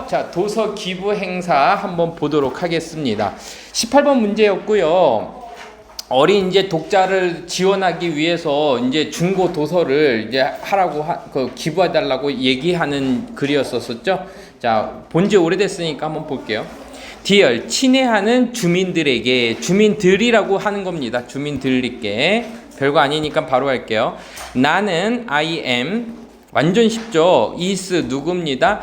자, 도서 기부 행사 한번 보도록 하겠습니다. 18번 문제였고요. 어린 이제 독자를 지원하기 위해서 이제 중고 도서를 이제 하라고 기부해 달라고 얘기하는 글이었었죠. 자, 본지 오래됐으니까 한번 볼게요. Dear, 친애하는 주민들에게, 주민들이라고 하는 겁니다. 주민들께. 별거 아니니까 바로 할게요. 나는 I am, 완전 쉽죠. is 누구입니다.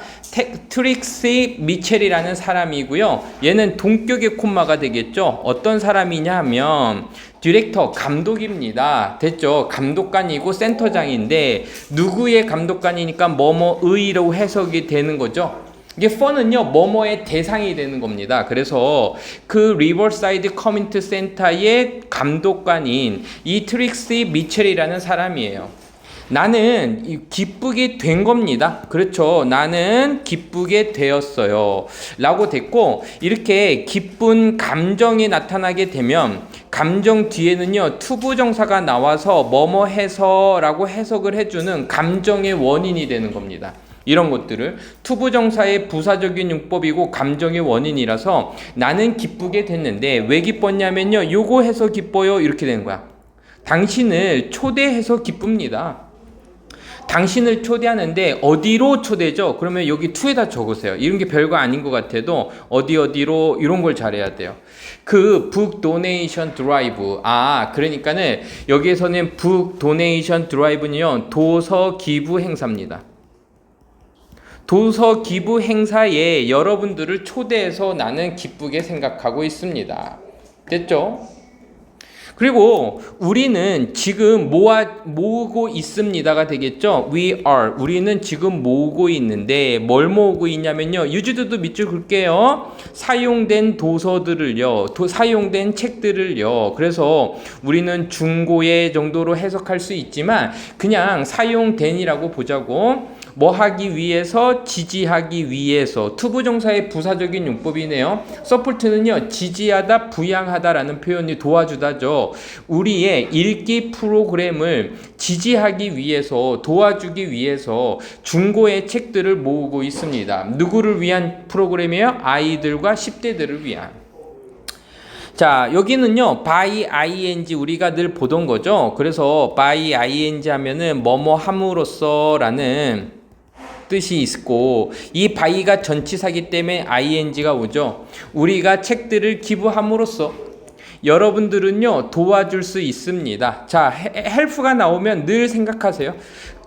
트릭시 미첼이라는 사람이고요. 얘는 동격의 콤마가 되겠죠. 어떤 사람이냐 하면 디렉터, 감독입니다. 됐죠. 감독관이고 센터장인데 누구의 감독관이니까 뭐뭐의로 해석이 되는 거죠. 이게 for는요, 뭐뭐의 대상이 되는 겁니다. 그래서 그 리버사이드 커뮤니티 센터의 감독관인 이 트릭시 미첼이라는 사람이에요. 나는 기쁘게 된 겁니다. 그렇죠. 나는 기쁘게 되었어요. 라고 됐고, 이렇게 기쁜 감정이 나타나게 되면 감정 뒤에는요, 투부정사가 나와서 뭐뭐 해서 라고 해석을 해주는 감정의 원인이 되는 겁니다. 이런 것들을 투부정사의 부사적인 용법이고 감정의 원인이라서 나는 기쁘게 됐는데 왜 기뻤냐면요, 요거 해서 기뻐요 이렇게 되는 거야. 당신을 초대해서 기쁩니다. 당신을 초대하는데 어디로 초대죠? 그러면 여기 to에다 적으세요. 이런 게 별거 아닌 것 같아도 어디로 이런 걸 잘해야 돼요. 그 book donation drive. 그러니까는 여기에서는 book donation drive는요, 도서 기부 행사입니다. 도서 기부 행사에 여러분들을 초대해서 나는 기쁘게 생각하고 있습니다. 됐죠? 그리고 우리는 지금 모으고 있습니다가 되겠죠? We are. 우리는 지금 모으고 있는데 뭘 모으고 있냐면요. 유주도도 밑줄 긋게요. 사용된 도서들을요. 사용된 책들을요. 그래서 우리는 중고의 정도로 해석할 수 있지만 그냥 사용된이라고 보자고. 뭐 하기 위해서, 지지하기 위해서. 투부정사의 부사적인 용법이네요. 서포트는요, 지지하다, 부양하다라는 표현이 도와주다죠. 우리의 읽기 프로그램을 지지하기 위해서, 도와주기 위해서 중고의 책들을 모으고 있습니다. 누구를 위한 프로그램이에요? 아이들과 10대들을 위한. 자, 여기는요, by ing 우리가 늘 보던 거죠. 그래서 by ing 하면은 뭐뭐 함으로써 라는 뜻이 있고, 이 by가 전치사기 때문에 ing가 오죠. 우리가 책들을 기부함으로써 여러분들은요, 도와줄 수 있습니다. 자, help가 나오면 늘 생각하세요.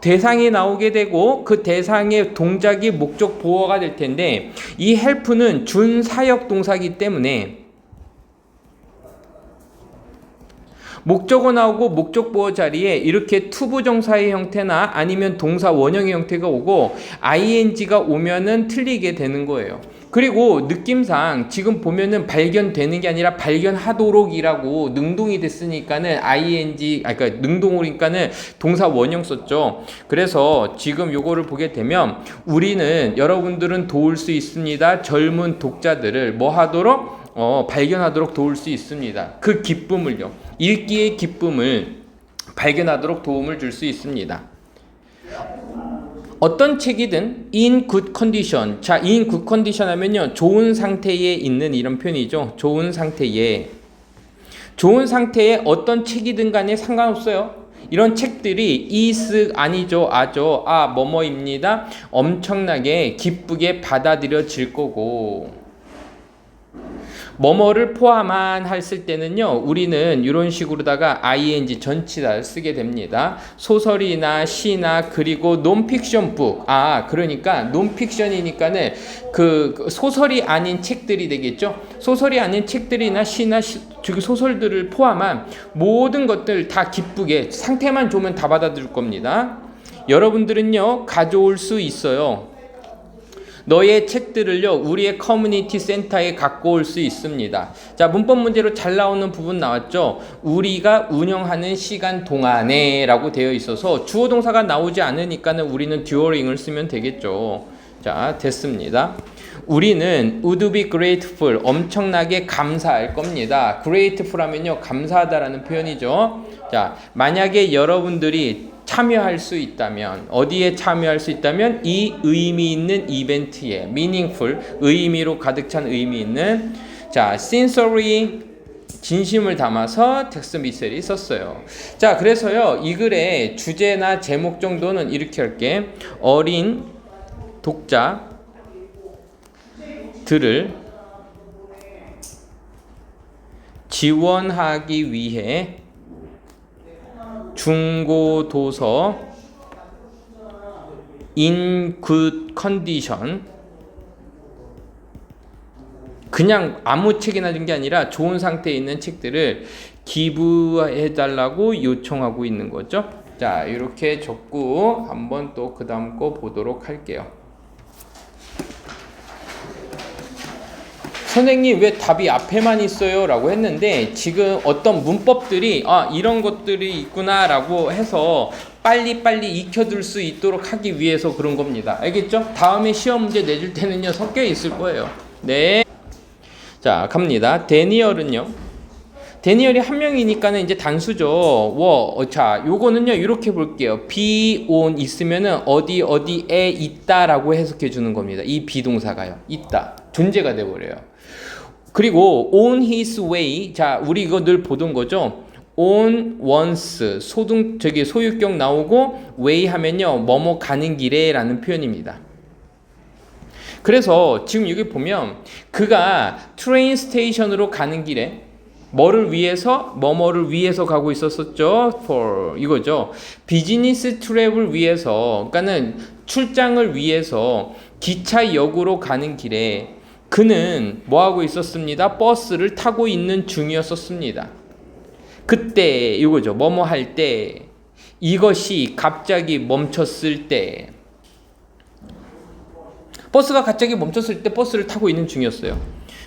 대상이 나오게 되고 그 대상의 동작이 목적 보어가 될 텐데, 이 help는 준사역 동사이기 때문에 목적어 나오고 목적 보어 자리에 이렇게 투부정사의 형태나 아니면 동사 원형의 형태가 오고 ing가 오면은 틀리게 되는 거예요. 그리고 느낌상 지금 보면은 발견되는 게 아니라 발견하도록이라고 능동이 됐으니까는 그러니까 능동으로니까는 동사 원형 썼죠. 그래서 지금 요거를 보게 되면 우리는, 여러분들은 도울 수 있습니다. 젊은 독자들을 뭐 하도록? 발견하도록 도울 수 있습니다. 그 기쁨을요. 읽기의 기쁨을 발견하도록 도움을 줄 수 있습니다. 어떤 책이든 in good condition. 자, in good condition 하면요, 좋은 상태에 있는 이런 표현이죠. 좋은 상태에. 좋은 상태에 어떤 책이든 간에 상관없어요. 이런 책들이 is 아니죠, 아죠, 뭐뭐입니다. 엄청나게 기쁘게 받아들여질 거고, 뭐뭐를 포함한 했을 때는요, 우리는 이런 식으로다가 ing 전치사를 쓰게 됩니다. 소설이나 시나 그리고 논픽션 북. 그러니까 논픽션이니까는 그 소설이 아닌 책들이 되겠죠. 소설이 아닌 책들이나 시나 소설들을 포함한 모든 것들 다 기쁘게, 상태만 좋으면 다 받아들일 겁니다. 여러분들은요, 가져올 수 있어요. 너의 책들을요, 우리의 커뮤니티 센터에 갖고 올 수 있습니다. 자, 문법 문제로 잘 나오는 부분 나왔죠? 우리가 운영하는 시간 동안에 라고 되어 있어서 주어 동사가 나오지 않으니까는 우리는 during을 쓰면 되겠죠. 자, 됐습니다. 우리는 would be grateful, 엄청나게 감사할 겁니다. grateful 하면요, 감사하다라는 표현이죠. 자, 만약에 여러분들이 참여할 수 있다면, 어디에 참여할 수 있다면 이 의미 있는 이벤트에, meaningful, 의미로 가득 찬 의미 있는, 자, sincerely, 진심을 담아서 텍스 미셀이 썼어요. 자, 그래서요, 이 글의 주제나 제목 정도는 이렇게 할게. 어린 독자들을 지원하기 위해 중고도서 in good condition, 그냥 아무 책이나 준 게 아니라 좋은 상태에 있는 책들을 기부해달라고 요청하고 있는 거죠. 자, 이렇게 적고 한번 또 그 다음 거 보도록 할게요. 선생님 왜 답이 앞에만 있어요? 라고 했는데 지금 어떤 문법들이 이런 것들이 있구나 라고 해서 빨리빨리 익혀둘 수 있도록 하기 위해서 그런 겁니다. 알겠죠? 다음에 시험 문제 내줄 때는요 섞여 있을 거예요. 네. 자, 갑니다. 데니얼이 한 명이니까는 이제 단수죠. 자, 요거는요 이렇게 볼게요. be on 있으면은 어디에 있다라고 해석해 주는 겁니다. 이 비동사가요, 있다, 존재가 돼 버려요. 그리고 on his way, 자, 우리 이거 늘 보던 거죠. on once, 소유격 나오고 way 하면요 뭐뭐 가는 길에라는 표현입니다. 그래서 지금 여기 보면 그가 트레인 스테이션으로 가는 길에 뭐를 위해서 가고 있었었죠. for 이거죠. 비즈니스 트랩을 위해서, 그러니까는 출장을 위해서 기차역으로 가는 길에 그는 뭐 하고 있었습니다. 버스를 타고 있는 중이었었습니다. 그때 이거죠. 뭐뭐 할 때, 이것이 갑자기 멈췄을 때, 버스가 갑자기 멈췄을 때 버스를 타고 있는 중이었어요.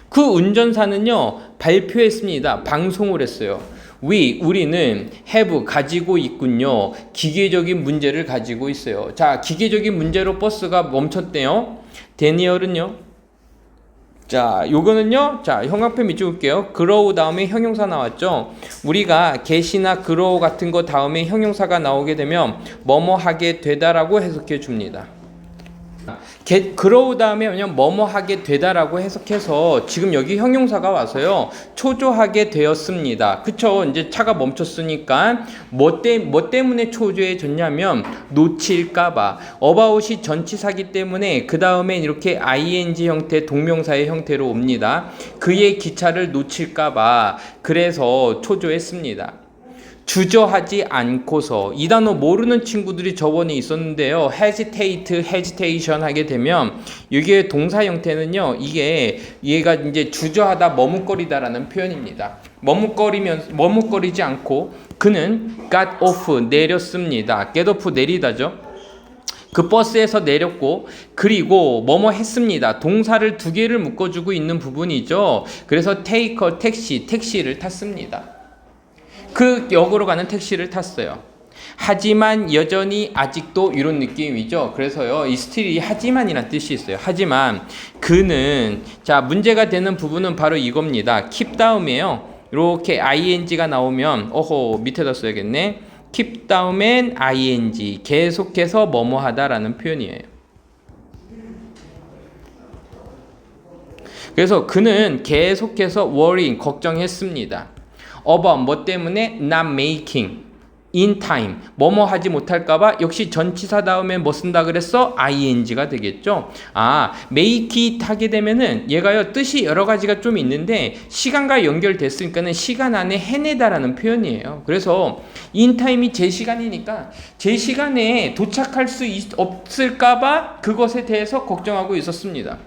그 운전사는요 발표했습니다. 방송을 했어요. 우리는 have, 가지고 있군요. 기계적인 문제를 가지고 있어요. 자, 기계적인 문제로 버스가 멈췄대요. 데니얼은요, 자, 요거는요, 자, 형광펜 밑줄 볼게요. grow 다음에 형용사 나왔죠. 우리가 get이나 grow 같은 거 다음에 형용사가 나오게 되면 뭐뭐 하게 되다라고 해석해 줍니다. grow 다음에 그냥 뭐뭐 하게 되다라고 해석해서 지금 여기 형용사가 와서요 초조하게 되었습니다. 그쵸? 이제 차가 멈췄으니까 뭐 때문에 초조해졌냐면 놓칠까봐. about이 전치사기 때문에 그 다음에 이렇게 ing 형태, 동명사의 형태로 옵니다. 그의 기차를 놓칠까봐 그래서 초조했습니다. 주저하지 않고서, 이 단어 모르는 친구들이 저번에 있었는데요. hesitation 하게 되면 이게 동사 형태는요. 얘가 이제 주저하다, 머뭇거리다라는 표현입니다. 머뭇거리지 않고 그는 got off, 내렸습니다. get off, 내리다죠. 그 버스에서 내렸고, 그리고 뭐뭐 했습니다. 동사를 두 개를 묶어주고 있는 부분이죠. 그래서 take a taxi, 택시를 탔습니다. 그 역으로 가는 택시를 탔어요. 하지만 여전히 아직도 이런 느낌이죠. 그래서요 이 스틸이 하지만이라는 뜻이 있어요. 하지만 그는, 자, 문제가 되는 부분은 바로 이겁니다. keep 다음에요 이렇게 ing가 나오면 밑에다 써야겠네. keep 다음엔 ing, 계속해서 뭐뭐 하다라는 표현이에요. 그래서 그는 계속해서 worrying, 걱정했습니다. about, 뭐 때문에? not making in time, 뭐뭐 하지 못할까봐. 역시 전치사 다음에 뭐 쓴다 그랬어? ing가 되겠죠. make it 하게 되면은 얘가요 뜻이 여러 가지가 좀 있는데 시간과 연결됐으니까는 시간 안에 해내다라는 표현이에요. 그래서 in time이 제 시간이니까 제 시간에 도착할 수 없을까봐 그것에 대해서 걱정하고 있었습니다.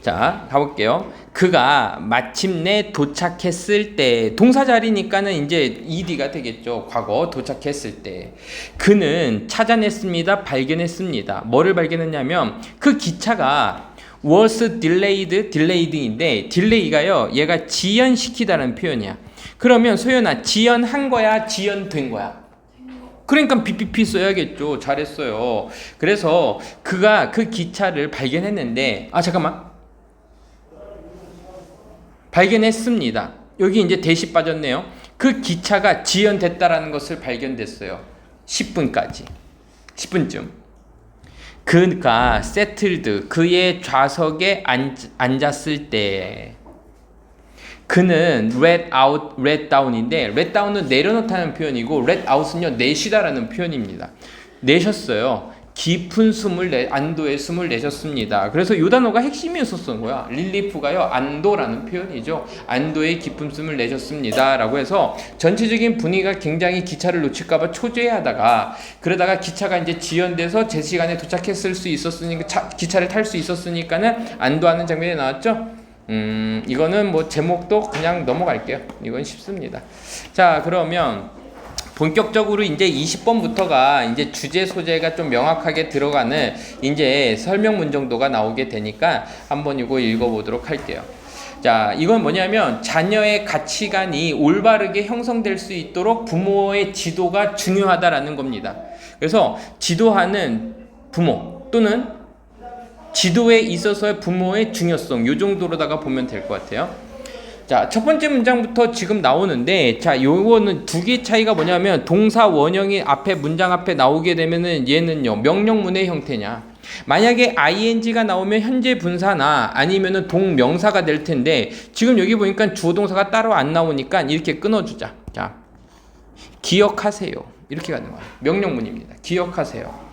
자, 가볼게요. 그가 마침내 도착했을 때, 동사 자리니까는 이제 ed가 되겠죠. 과거 도착했을 때. 그는 찾아냈습니다. 발견했습니다. 뭐를 발견했냐면 그 기차가 was delayed인데 delay가요 얘가 지연시키다라는 표현이야. 그러면 소연아, 지연한 거야, 지연된 거야? 그러니까 BPP 써야겠죠. 잘했어요. 그래서 그가 그 기차를 발견했는데, 잠깐만, 발견했습니다. 여기 이제 대시 빠졌네요. 그 기차가 지연됐다라는 것을 발견됐어요. 10분까지. 10분쯤. 그가 settled, 그의 좌석에 앉았을 때. 그는 let down인데 let down은 내려놓다는 표현이고 let out은요 내쉬다라는 표현입니다. 내셨어요. 깊은 숨을 안도의 숨을 내셨습니다. 그래서 이 단어가 핵심이었었던 거야. 릴리프가요 안도라는 표현이죠. 안도의 깊은 숨을 내셨습니다 라고 해서 전체적인 분위기가 굉장히 기차를 놓칠까봐 초조해하다가 그러다가 기차가 이제 지연돼서 제 시간에 도착했을 수 있었으니까 기차를 탈 수 있었으니까는 안도하는 장면이 나왔죠. 이거는 뭐 제목도 그냥 넘어갈게요. 이건 쉽습니다. 자, 그러면 본격적으로 이제 20번부터가 이제 주제 소재가 좀 명확하게 들어가는 이제 설명문 정도가 나오게 되니까 한번 이거 읽어보도록 할게요. 자, 이건 뭐냐면 자녀의 가치관이 올바르게 형성될 수 있도록 부모의 지도가 중요하다라는 겁니다. 그래서 지도하는 부모 또는 지도에 있어서의 부모의 중요성 요 정도로다가 보면 될 것 같아요. 자, 첫 번째 문장부터 지금 나오는데 자, 요거는 두 개의 차이가 뭐냐면 동사 원형이 앞에 문장 앞에 나오게 되면은 얘는요 명령문의 형태냐. 만약에 ing가 나오면 현재 분사나 아니면은 동명사가 될 텐데 지금 여기 보니까 주어 동사가 따로 안 나오니까 이렇게 끊어주자. 자, 기억하세요. 이렇게 가는 거야. 명령문입니다. 기억하세요.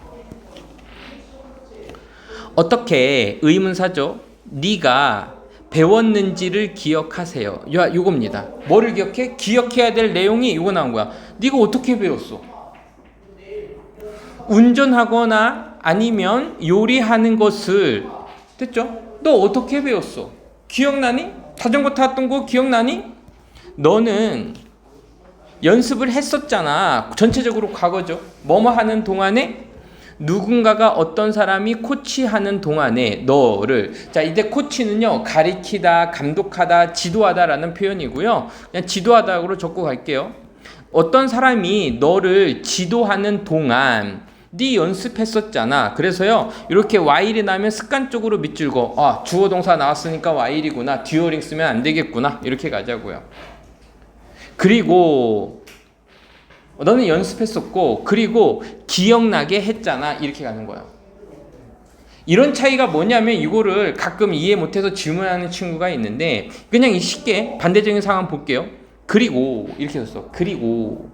어떻게 의문사죠? 네가 배웠는지를 기억하세요. 요겁니다. 뭐를 기억해? 기억해야 될 내용이 이거 나온 거야. 네가 어떻게 배웠어? 운전하거나 아니면 요리하는 것을 됐죠? 너 어떻게 배웠어? 기억나니? 자전거 탔던 거 기억나니? 너는 연습을 했었잖아. 전체적으로 과거죠. 뭐뭐 하는 동안에 누군가가 어떤 사람이 코치하는 동안에 너를 자 이때 코치는요 가리키다 감독하다 지도하다라는 표현이고요. 그냥 지도하다로 적고 갈게요. 어떤 사람이 너를 지도하는 동안 네 연습했었잖아. 그래서요 이렇게 while이 나면 습관적으로 밑줄고 주어 동사 나왔으니까 while이구나. 듀어링 쓰면 안 되겠구나. 이렇게 가자고요. 그리고 너는 연습했었고 그리고 기억나게 했잖아. 이렇게 가는 거야. 이런 차이가 뭐냐면 이거를 가끔 이해 못해서 질문하는 친구가 있는데 그냥 쉽게 반대적인 상황 볼게요. 그리고 이렇게 썼어. 그리고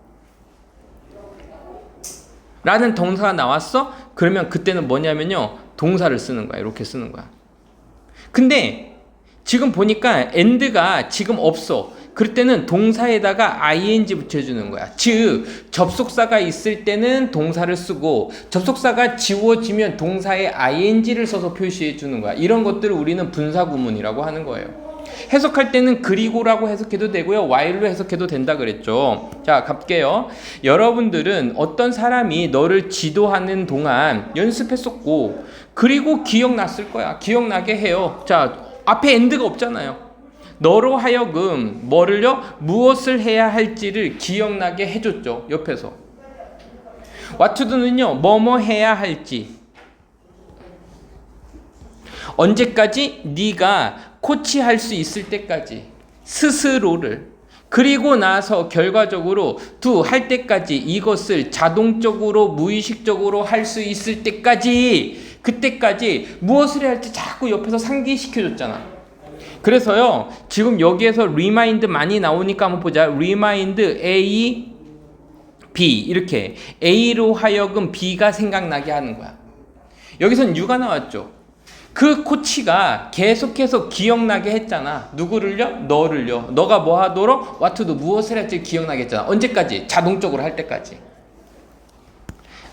라는 동사가 나왔어? 그러면 그때는 뭐냐면요 동사를 쓰는 거야. 이렇게 쓰는 거야. 근데 지금 보니까 and가 지금 없어. 그럴 때는 동사에다가 ing 붙여주는 거야. 즉 접속사가 있을 때는 동사를 쓰고 접속사가 지워지면 동사에 ing를 써서 표시해 주는 거야. 이런 것들을 우리는 분사구문이라고 하는 거예요. 해석할 때는 그리고라고 해석해도 되고요. while로 해석해도 된다 그랬죠. 자, 갈게요. 여러분들은 어떤 사람이 너를 지도하는 동안 연습했었고 그리고 기억났을 거야. 기억나게 해요. 자, 앞에 and가 없잖아요. 너로 하여금 뭐를요? 무엇을 해야 할지를 기억나게 해줬죠. 옆에서. what to do는요. 뭐뭐 해야 할지. 언제까지? 네가 코치할 수 있을 때까지. 스스로를. 그리고 나서 결과적으로 do 할 때까지 이것을 자동적으로 무의식적으로 할 수 있을 때까지 그때까지 무엇을 해야 할지 자꾸 옆에서 상기시켜줬잖아. 그래서요 지금 여기에서 remind 많이 나오니까 한번 보자. remind A, B 이렇게 A로 하여금 B가 생각나게 하는 거야. 여기선 U가 나왔죠. 그 코치가 계속해서 기억나게 했잖아. 누구를요? 너를요. 너가 뭐 하도록? what to do 무엇을 할지 기억나게 했잖아. 언제까지? 자동적으로 할 때까지.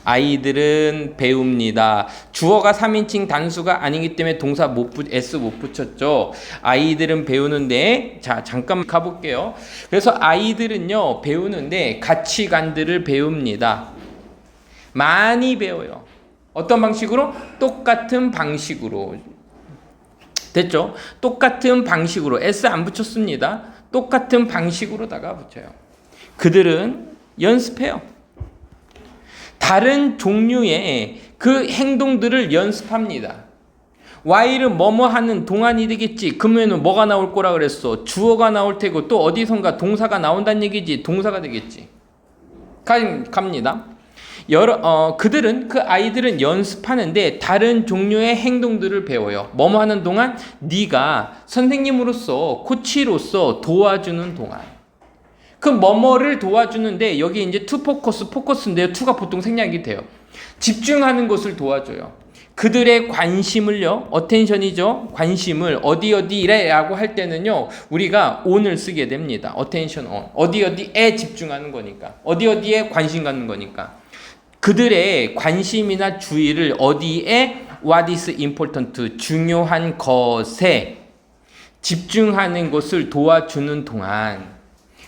아이들은 배웁니다. 주어가 3인칭 단수가 아니기 때문에 동사 s 못 붙였죠. 아이들은 배우는데 자 잠깐 가볼게요. 그래서 아이들은요 배우는데 가치관들을 배웁니다. 많이 배워요. 어떤 방식으로? 똑같은 방식으로. 됐죠? 똑같은 방식으로 s 안 붙였습니다. 똑같은 방식으로다가 붙여요. 그들은 연습해요. 다른 종류의 그 행동들을 연습합니다. while은 뭐뭐 하는 동안이 되겠지. 그러면 뭐가 나올 거라 그랬어? 주어가 나올 테고 또 어디선가 동사가 나온다는 얘기지. 동사가 되겠지. 갑니다. 그들은 그 아이들은 연습하는데 다른 종류의 행동들을 배워요. 뭐뭐 하는 동안 네가 선생님으로서 코치로서 도와주는 동안. 그 뭐뭐를 도와주는데 여기 이제 투 포커스인데요. 투가 보통 생략이 돼요. 집중하는 것을 도와줘요. 그들의 관심을요, 어텐션이죠. 관심을 어디라고 할 때는요, 우리가 on을 쓰게 됩니다. attention on. 어디에 집중하는 거니까. 어디에 관심 갖는 거니까. 그들의 관심이나 주의를 어디에 what is important, 중요한 것에 집중하는 것을 도와주는 동안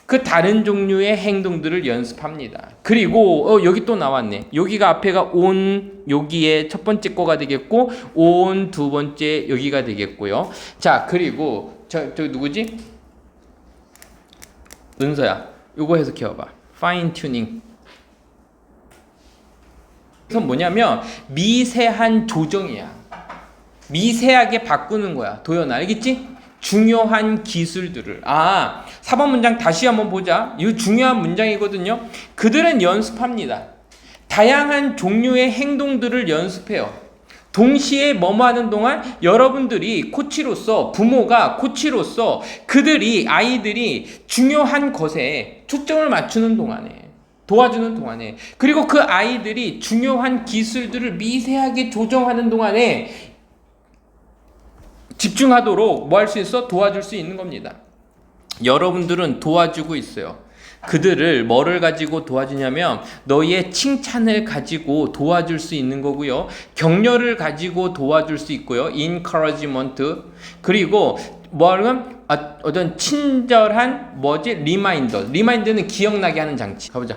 그 다른 종류의 행동들을 연습합니다. 그리고 여기 또 나왔네. 여기가 앞에가 on, 여기에 첫 번째 거가 되겠고 on 두 번째 여기가 되겠고요. 자, 그리고 저 누구지? 은서야. 요거 해석해 봐. fine tuning. 그래서 뭐냐면 미세한 조정이야. 미세하게 바꾸는 거야. 도연아, 알겠지? 중요한 기술들을. 4번 문장 다시 한번 보자. 이거 중요한 문장이거든요. 그들은 연습합니다. 다양한 종류의 행동들을 연습해요. 동시에 뭐뭐 하는 동안 여러분들이 코치로서, 부모가 코치로서 아이들이 중요한 것에 초점을 맞추는 동안에, 도와주는 동안에, 그리고 그 아이들이 중요한 기술들을 미세하게 조정하는 동안에 집중하도록 뭐 할 수 있어? 도와줄 수 있는 겁니다. 여러분들은 도와주고 있어요. 그들을 뭐를 가지고 도와주냐면 너희의 칭찬을 가지고 도와줄 수 있는 거고요. 격려를 가지고 도와줄 수 있고요. encouragement. 그리고 뭐하면 어떤 친절한 리마인더는 기억나게 하는 장치. 가보자.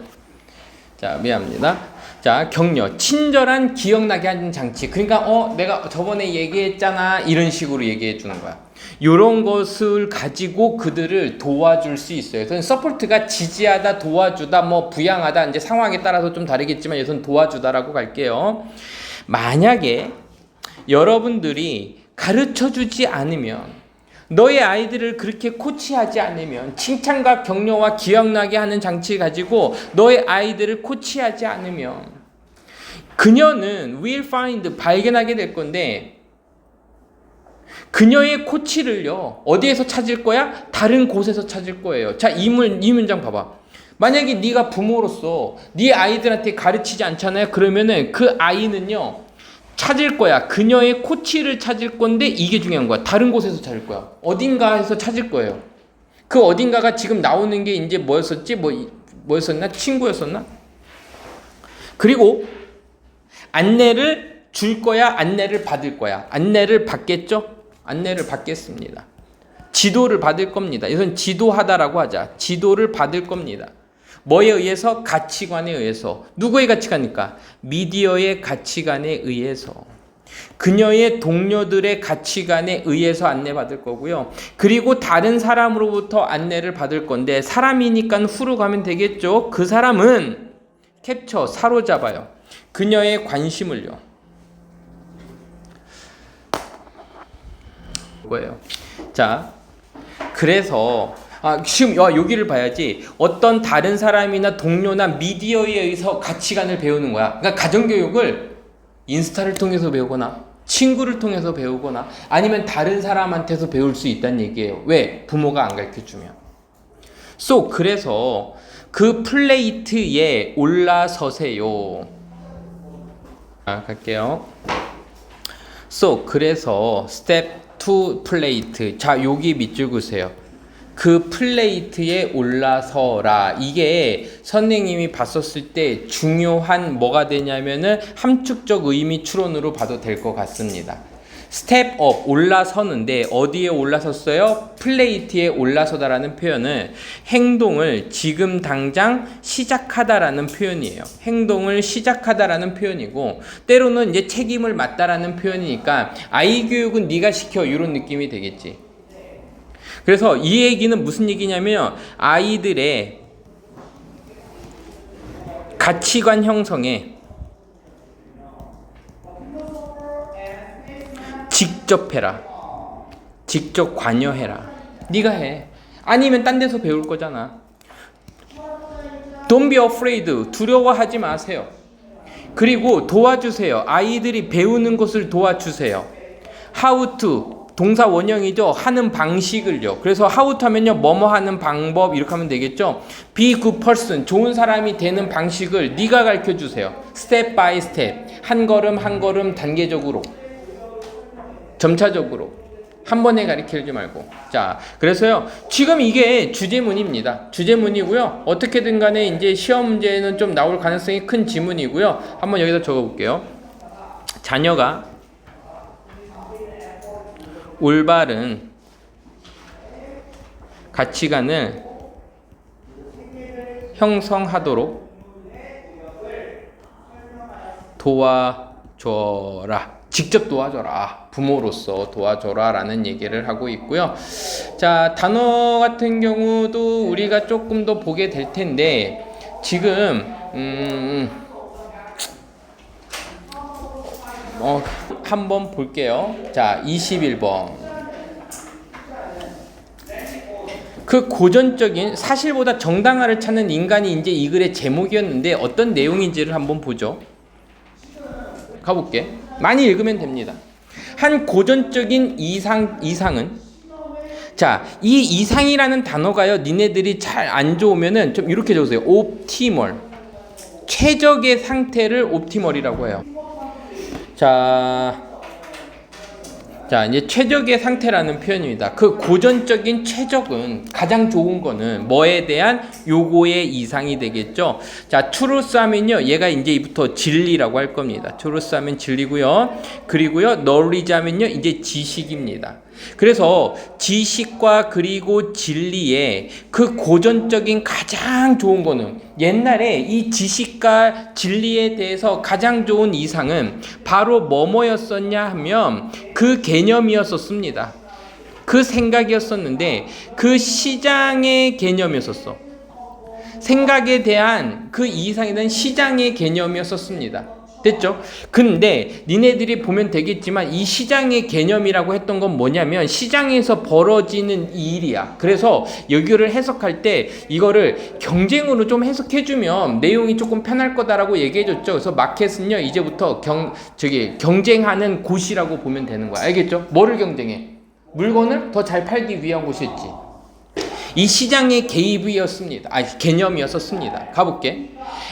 자, 미안합니다. 자, 격려, 친절한 기억나게 하는 장치. 그러니까 내가 저번에 얘기했잖아, 이런 식으로 얘기해 주는 거야. 이런 것을 가지고 그들을 도와줄 수 있어요. 그래서 서포트가 지지하다, 도와주다, 뭐 부양하다, 이제 상황에 따라서 좀 다르겠지만 여기서는 도와주다라고 갈게요. 만약에 여러분들이 가르쳐 주지 않으면, 너의 아이들을 그렇게 코치하지 않으면, 칭찬과 격려와 기억나게 하는 장치 가지고 너의 아이들을 코치하지 않으면 그녀는 will find, 발견하게 될 건데, 그녀의 코치를요 어디에서 찾을 거야? 다른 곳에서 찾을 거예요. 자, 이 문장 봐봐. 만약에 네가 부모로서 네 아이들한테 가르치지 않잖아요. 그러면은 그 아이는요 찾을 거야. 그녀의 코치를 찾을 건데 이게 중요한 거야. 다른 곳에서 찾을 거야. 어딘가에서 찾을 거예요. 그 어딘가가 지금 나오는 게 이제 뭐였었지? 뭐였었나? 친구였었나? 그리고 안내를 줄 거야? 안내를 받을 거야? 안내를 받겠죠? 안내를 받겠습니다. 지도를 받을 겁니다. 이건 지도하다라고 하자. 지도를 받을 겁니다. 뭐에 의해서? 가치관에 의해서. 누구의 가치관입니까? 미디어의 가치관에 의해서. 그녀의 동료들의 가치관에 의해서 안내받을 거고요. 그리고 다른 사람으로부터 안내를 받을 건데, 사람이니까 후로 가면 되겠죠. 그 사람은 캡처, 사로잡아요. 그녀의 관심을요. 거예요. 자, 그래서 지금 여기를 봐야지. 어떤 다른 사람이나 동료나 미디어에 의해서 가치관을 배우는 거야. 그러니까 가정교육을 인스타를 통해서 배우거나 친구를 통해서 배우거나 아니면 다른 사람한테서 배울 수 있다는 얘기예요. 왜? 부모가 안 가르쳐주면. 그래서 그 플레이트에 올라서세요. 갈게요. 그래서 스텝 2 플레이트. 자, 여기 밑줄 그으세요. 그 플레이트에 올라서라. 이게 선생님이 봤었을 때 중요한 뭐가 되냐면은 함축적 의미 추론으로 봐도 될 것 같습니다. 스텝 업, 올라서는데 어디에 올라섰어요? 플레이트에 올라서다라는 표현은 행동을 지금 당장 시작하다라는 표현이에요. 행동을 시작하다라는 표현이고, 때로는 이제 책임을 맡다라는 표현이니까 아이 교육은 네가 시켜, 이런 느낌이 되겠지. 그래서 이 얘기는 무슨 얘기냐면 아이들의 가치관 형성에 직접 해라. 직접 관여해라. 네가 해. 아니면 딴 데서 배울 거잖아. Don't be afraid. 두려워하지 마세요. 그리고 도와주세요. 아이들이 배우는 것을 도와주세요. how to 동사 원형이죠. 하는 방식을요. 그래서 how to 하면요. 뭐뭐 하는 방법 이렇게 하면 되겠죠. be good person 좋은 사람이 되는 방식을 네가 가르쳐 주세요. step by step 한 걸음 한 걸음 단계적으로 점차적으로 한 번에 가르치지 말고. 자, 그래서요. 지금 이게 주제문입니다. 주제문이고요. 어떻게든 간에 이제 시험 문제에는 좀 나올 가능성이 큰 지문이고요. 한번 여기다 적어 볼게요. 자녀가 올바른 가치관을 형성하도록 도와줘라. 직접 도와줘라. 부모로서 도와줘라 라는 얘기를 하고 있고요. 자, 단어 같은 경우도 우리가 조금 더 보게 될 텐데 지금 한번 볼게요. 자, 21번. 그 고전적인 사실보다 정당화를 찾는 인간이 이제 이 글의 제목이었는데 어떤 내용인지를 한번 보죠. 가볼게. 많이 읽으면 됩니다. 한 고전적인 이상은 자, 이 이상이라는 단어가요. 니네들이 잘 안 좋으면은 좀 이렇게 적으세요. 옵티멀. 최적의 상태를 옵티멀이라고 해요. 자, 이제 최적의 상태라는 표현입니다. 그 고전적인 최적은 가장 좋은 거는 뭐에 대한 요거의 이상이 되겠죠. 자, truth 하면요. 얘가 이제 이부터 진리라고 할 겁니다. truth 하면 진리고요. 그리고요. knowledge 하면요. 이제 지식입니다. 그래서 지식과 그리고 진리의 그 고전적인 가장 좋은 거는 옛날에 이 지식과 진리에 대해서 가장 좋은 이상은 바로 뭐였었냐 하면 그 개념이었었습니다. 그 생각이었었는데 그 시장의 개념이었었어. 생각에 대한 그 이상에 대한 시장의 개념이었었습니다. 됐죠? 근데 니네들이 보면 되겠지만 이 시장의 개념이라고 했던 건 뭐냐면 시장에서 벌어지는 일이야. 그래서 여기를 해석할 때 이거를 경쟁으로 좀 해석해주면 내용이 조금 편할 거다라고 얘기해줬죠. 그래서 마켓은요 이제부터 경쟁하는 곳이라고 보면 되는 거야. 알겠죠? 뭐를 경쟁해? 물건을 더 잘 팔기 위한 곳이었지. 이 시장의 개입이었습니다. 개념이었었습니다. 가볼게.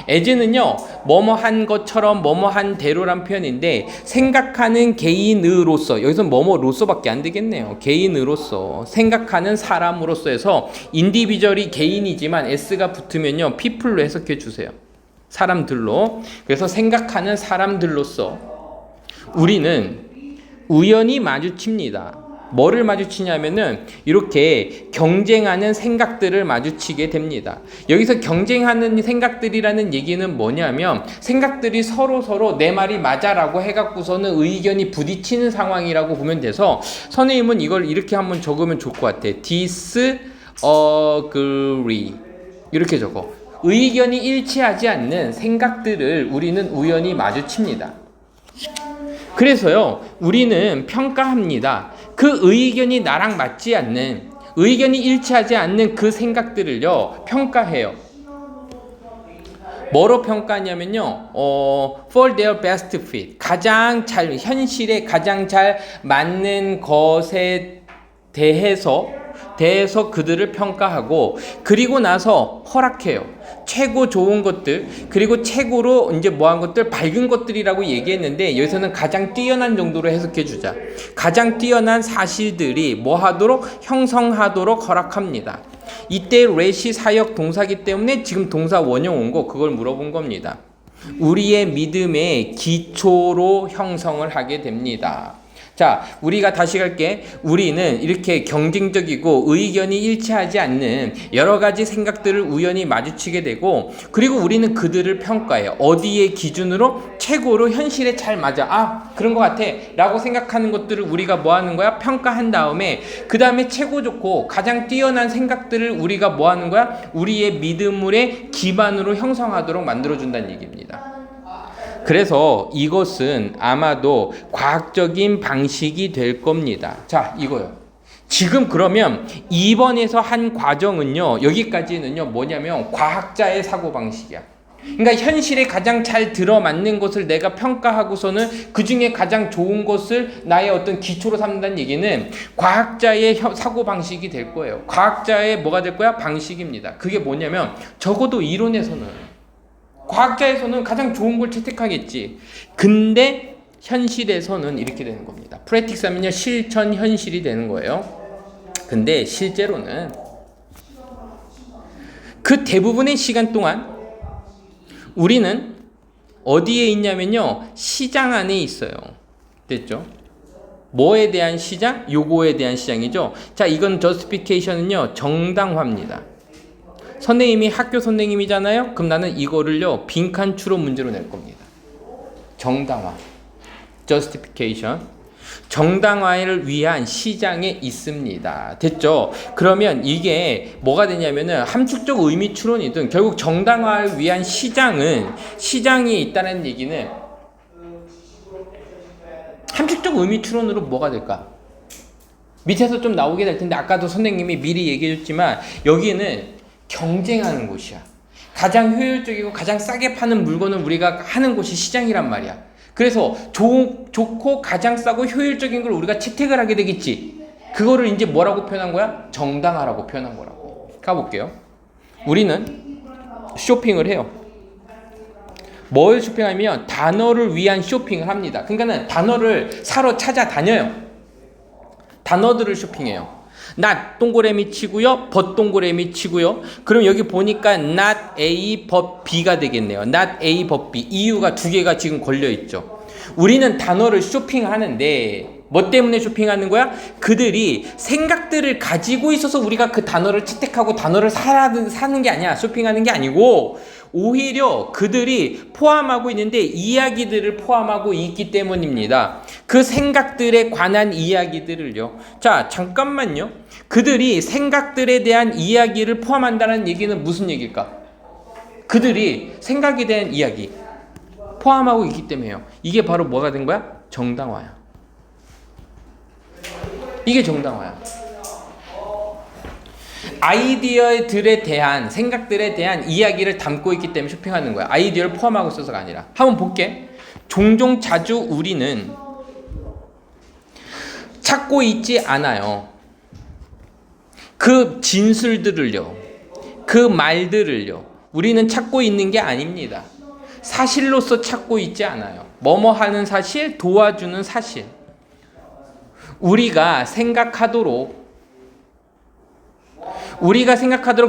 as는요, 뭐뭐한 것처럼 뭐뭐한 대로란 표현인데, 생각하는 개인으로서, 여기서 뭐뭐로서밖에 안 되겠네요. 개인으로서, 생각하는 사람으로서에서, 인디비주얼이 개인이지만 s가 붙으면요, people로 해석해 주세요. 사람들로. 그래서 생각하는 사람들로서, 우리는 우연히 마주칩니다. 뭐를 마주치냐면은 이렇게 경쟁하는 생각들을 마주치게 됩니다. 여기서 경쟁하는 생각들이라는 얘기는 뭐냐면 생각들이 서로 내 말이 맞아라고 해갖고서는 의견이 부딪히는 상황이라고 보면 돼서 선생님은 이걸 이렇게 한번 적으면 좋을 것 같아. disagree 이렇게 적어. 의견이 일치하지 않는 생각들을 우리는 우연히 마주칩니다. 그래서요, 우리는 평가합니다. 그 의견이 나랑 맞지 않는, 의견이 일치하지 않는 그 생각들을요, 평가해요. 뭐로 평가하냐면요, for their best fit. 현실에 가장 잘 맞는 것에 대해서 그들을 평가하고, 그리고 나서 허락해요. 최고 좋은 것들, 그리고 최고로 이제 뭐한 것들, 밝은 것들이라고 얘기했는데, 여기서는 가장 뛰어난 정도로 해석해 주자. 가장 뛰어난 사실들이 뭐 하도록? 형성하도록 허락합니다. 이때 let이 사역 동사기 때문에 지금 동사 원형 온 거, 그걸 물어본 겁니다. 우리의 믿음의 기초로 형성을 하게 됩니다. 자, 우리가 다시 갈게. 우리는 이렇게 경쟁적이고 의견이 일치하지 않는 여러 가지 생각들을 우연히 마주치게 되고, 그리고 우리는 그들을 평가해요. 어디에 기준으로? 최고로 현실에 잘 맞아. 그런 것 같아 라고 생각하는 것들을 우리가 뭐 하는 거야? 평가한 다음에 그 다음에 최고 좋고 가장 뛰어난 생각들을 우리가 뭐 하는 거야? 우리의 믿음의 기반으로 형성하도록 만들어준다는 얘기입니다. 그래서 이것은 아마도 과학적인 방식이 될 겁니다. 자, 이거요. 지금 그러면 2번에서 한 과정은요, 여기까지는요, 뭐냐면 과학자의 사고방식이야. 그러니까 현실에 가장 잘 들어맞는 것을 내가 평가하고서는 그 중에 가장 좋은 것을 나의 어떤 기초로 삼는다는 얘기는 과학자의 사고방식이 될 거예요. 과학자의 뭐가 될 거야? 방식입니다. 그게 뭐냐면 적어도 이론에서는, 과학자에서는 가장 좋은 걸 채택하겠지. 근데 현실에서는 이렇게 되는 겁니다. 프랙티스 하면요, 실천 현실이 되는 거예요. 근데 실제로는 그 대부분의 시간 동안 우리는 어디에 있냐면요, 시장 안에 있어요. 됐죠? 뭐에 대한 시장? 요거에 대한 시장이죠. 자, 이건 저스티피케이션은요, 정당화입니다. 선생님이 학교 선생님이잖아요. 그럼 나는 이거를요, 빈칸 추론 문제로 낼 겁니다. 정당화, justification, 정당화를 위한 시장에 있습니다. 됐죠? 그러면 이게 뭐가 되냐면은 함축적 의미 추론이든 결국 정당화를 위한 시장이 있다는 얘기는 함축적 의미 추론으로 뭐가 될까? 밑에서 좀 나오게 될 텐데 아까도 선생님이 미리 얘기해 줬지만 여기는 경쟁하는 곳이야. 가장 효율적이고 가장 싸게 파는 물건을 우리가 하는 곳이 시장이란 말이야. 그래서 좋고 가장 싸고 효율적인 걸 우리가 채택을 하게 되겠지. 그거를 이제 뭐라고 표현한 거야? 정당화라고 표현한 거라고. 가볼게요. 우리는 쇼핑을 해요. 뭘 쇼핑하면 단어를 위한 쇼핑을 합니다. 그러니까는 단어를 사러 찾아다녀요. 단어들을 쇼핑해요. not 동그라미 치고요, but 동그라미 치고요. 그럼 여기 보니까 not A but B가 되겠네요. not A but B. 이유가 두 개가 지금 걸려 있죠. 우리는 단어를 쇼핑하는데 뭐 때문에 쇼핑하는 거야? 그들이 생각들을 가지고 있어서 우리가 그 단어를 채택하고 단어를 사는 게 아니야. 쇼핑하는 게 아니고 오히려 그들이 포함하고 있는데 이야기들을 포함하고 있기 때문입니다. 그 생각들에 관한 이야기들을요. 자, 잠깐만요. 그들이 생각들에 대한 이야기를 포함한다는 얘기는 무슨 얘기일까? 그들이 생각에 대한 이야기 포함하고 있기 때문에요. 이게 바로 뭐가 된 거야? 정당화야. 이게 정당화야. 아이디어들에 대한 생각들에 대한 이야기를 담고 있기 때문에 쇼핑하는 거야. 아이디어를 포함하고 있어서가 아니라. 한번 볼게. 종종 자주 우리는 찾고 있지 않아요. 그 진술들을요, 그 말들을요, 우리는 찾고 있는 게 아닙니다. 사실로서 찾고 있지 않아요. 뭐뭐 하는 사실, 도와주는 사실. 우리가 생각하도록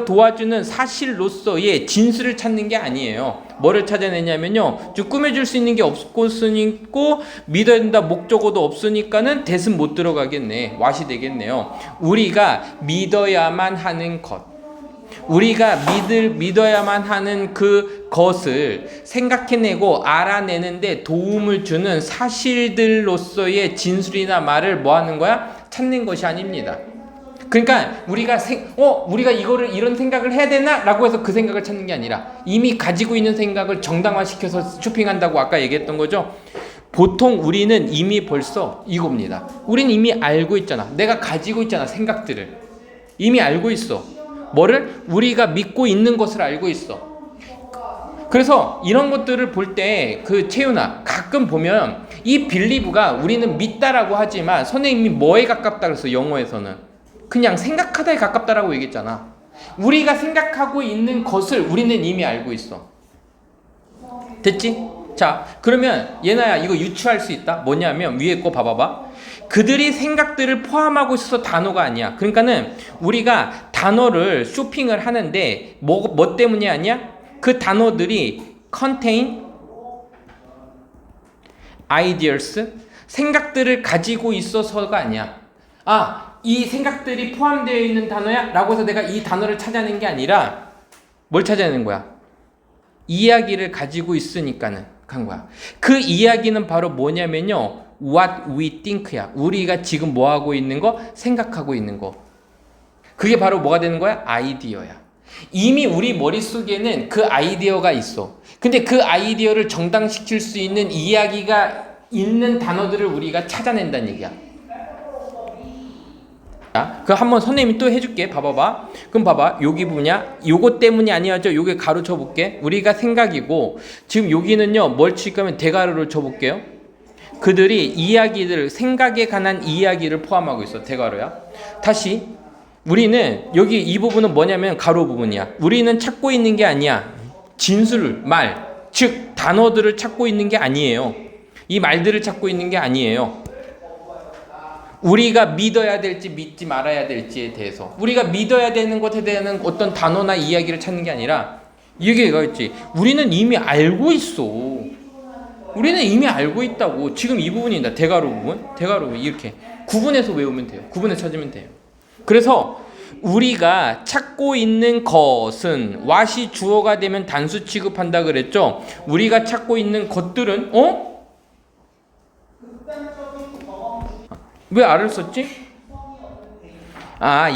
도와주는 사실로서의 진술을 찾는 게 아니에요. 뭐를 찾아내냐면요, 쭉 꾸며줄 수 있는 게 없고 믿어야 된다 목적어도 없으니까는 대신 못 들어가겠네. 왓이 되겠네요. 우리가 믿어야만 하는 것, 우리가 믿어야만 하는 그 것을 생각해내고 알아내는데 도움을 주는 사실들로서의 진술이나 말을 뭐 하는 거야? 찾는 것이 아닙니다. 그러니까 우리가 이거를 이런 생각을 해야 되나? 라고 해서 그 생각을 찾는 게 아니라 이미 가지고 있는 생각을 정당화시켜서 쇼핑한다고 아까 얘기했던 거죠. 보통 우리는 이미 벌써 이겁니다. 우리는 이미 알고 있잖아. 내가 가지고 있잖아. 생각들을 이미 알고 있어. 뭐를? 우리가 믿고 있는 것을 알고 있어. 그래서 이런 것들을 볼 때 채윤아, 가끔 보면 이 빌리브가 우리는 믿다라고 하지만 선생님이 뭐에 가깝다 그랬어? 영어에서는 그냥 생각하다에 가깝다라고 얘기했잖아. 우리가 생각하고 있는 것을 우리는 이미 알고 있어. 됐지? 자, 그러면 예나야, 이거 유추할 수 있다. 뭐냐면 위에 거 봐봐봐. 그들이 생각들을 포함하고 있어서 단어가 아니야. 그러니까는 우리가 단어를 쇼핑을 하는데 뭐 때문이 아니야? 그 단어들이 contain ideas, 생각들을 가지고 있어서가 아니야. 이 생각들이 포함되어 있는 단어야? 라고 해서 내가 이 단어를 찾아낸 게 아니라 뭘 찾아내는 거야? 이야기를 가지고 있으니까는 간 거야. 그 이야기는 바로 뭐냐면요, what we think야. 우리가 지금 뭐 하고 있는 거? 생각하고 있는 거. 그게 바로 뭐가 되는 거야? 아이디어야. 이미 우리 머릿속에는 그 아이디어가 있어. 근데 그 아이디어를 정당시킬 수 있는 이야기가 있는 단어들을 우리가 찾아낸다는 얘기야. 그 한번 선생님이 또 해줄게. 봐봐봐. 그럼 봐봐. 여기 뭐냐? 요거 때문이 아니야죠. 요게 가로 쳐볼게. 우리가 생각이고 지금 여기는요. 뭘 칠 거면 대가로를 쳐볼게요. 그들이 이야기들, 생각에 관한 이야기를 포함하고 있어. 대가로야. 다시 우리는 여기 이 부분은 뭐냐면 가로 부분이야. 우리는 찾고 있는 게 아니야. 진술, 말, 즉 단어들을 찾고 있는 게 아니에요. 이 말들을 찾고 있는 게 아니에요. 우리가 믿어야 될지 믿지 말아야 될지에 대해서, 우리가 믿어야 되는 것에 대한 어떤 단어나 이야기를 찾는 게 아니라, 이게 있지. 우리는 이미 알고 있어. 우리는 이미 알고 있다고. 지금 이 부분이다. 대가로 부분. 대가로 부분 이렇게 구분해서 외우면 돼요. 구분해서 찾으면 돼요. 그래서 우리가 찾고 있는 것은 what이 주어가 되면 단수 취급한다 그랬죠. 우리가 찾고 있는 것들은 왜 R을 썼지?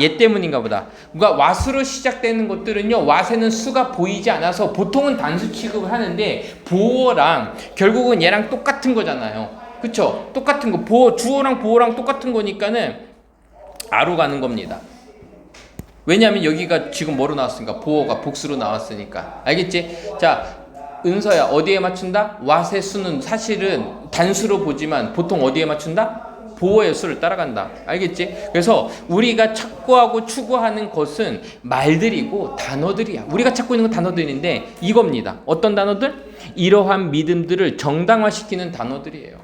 얘 때문인가 보다. 그러니까 what으로 시작되는 것들은요, what에는 수가 보이지 않아서 보통은 단수 취급을 하는데, 보어랑 결국은 얘랑 똑같은 거잖아요. 그쵸? 똑같은 거. 주어랑 보어랑 똑같은 거니까는 R로 가는 겁니다. 왜냐하면 여기가 지금 뭐로 나왔으니까, 보어가 복수로 나왔으니까. 알겠지? 자, 은서야, 어디에 맞춘다? what의 수는 사실은 단수로 보지만 보통 어디에 맞춘다? 보어의 수를 따라간다. 알겠지? 그래서 우리가 찾고하고 추구하는 것은 말들이고 단어들이야. 우리가 찾고 있는 건 단어들인데 이겁니다. 어떤 단어들? 이러한 믿음들을 정당화시키는 단어들이에요.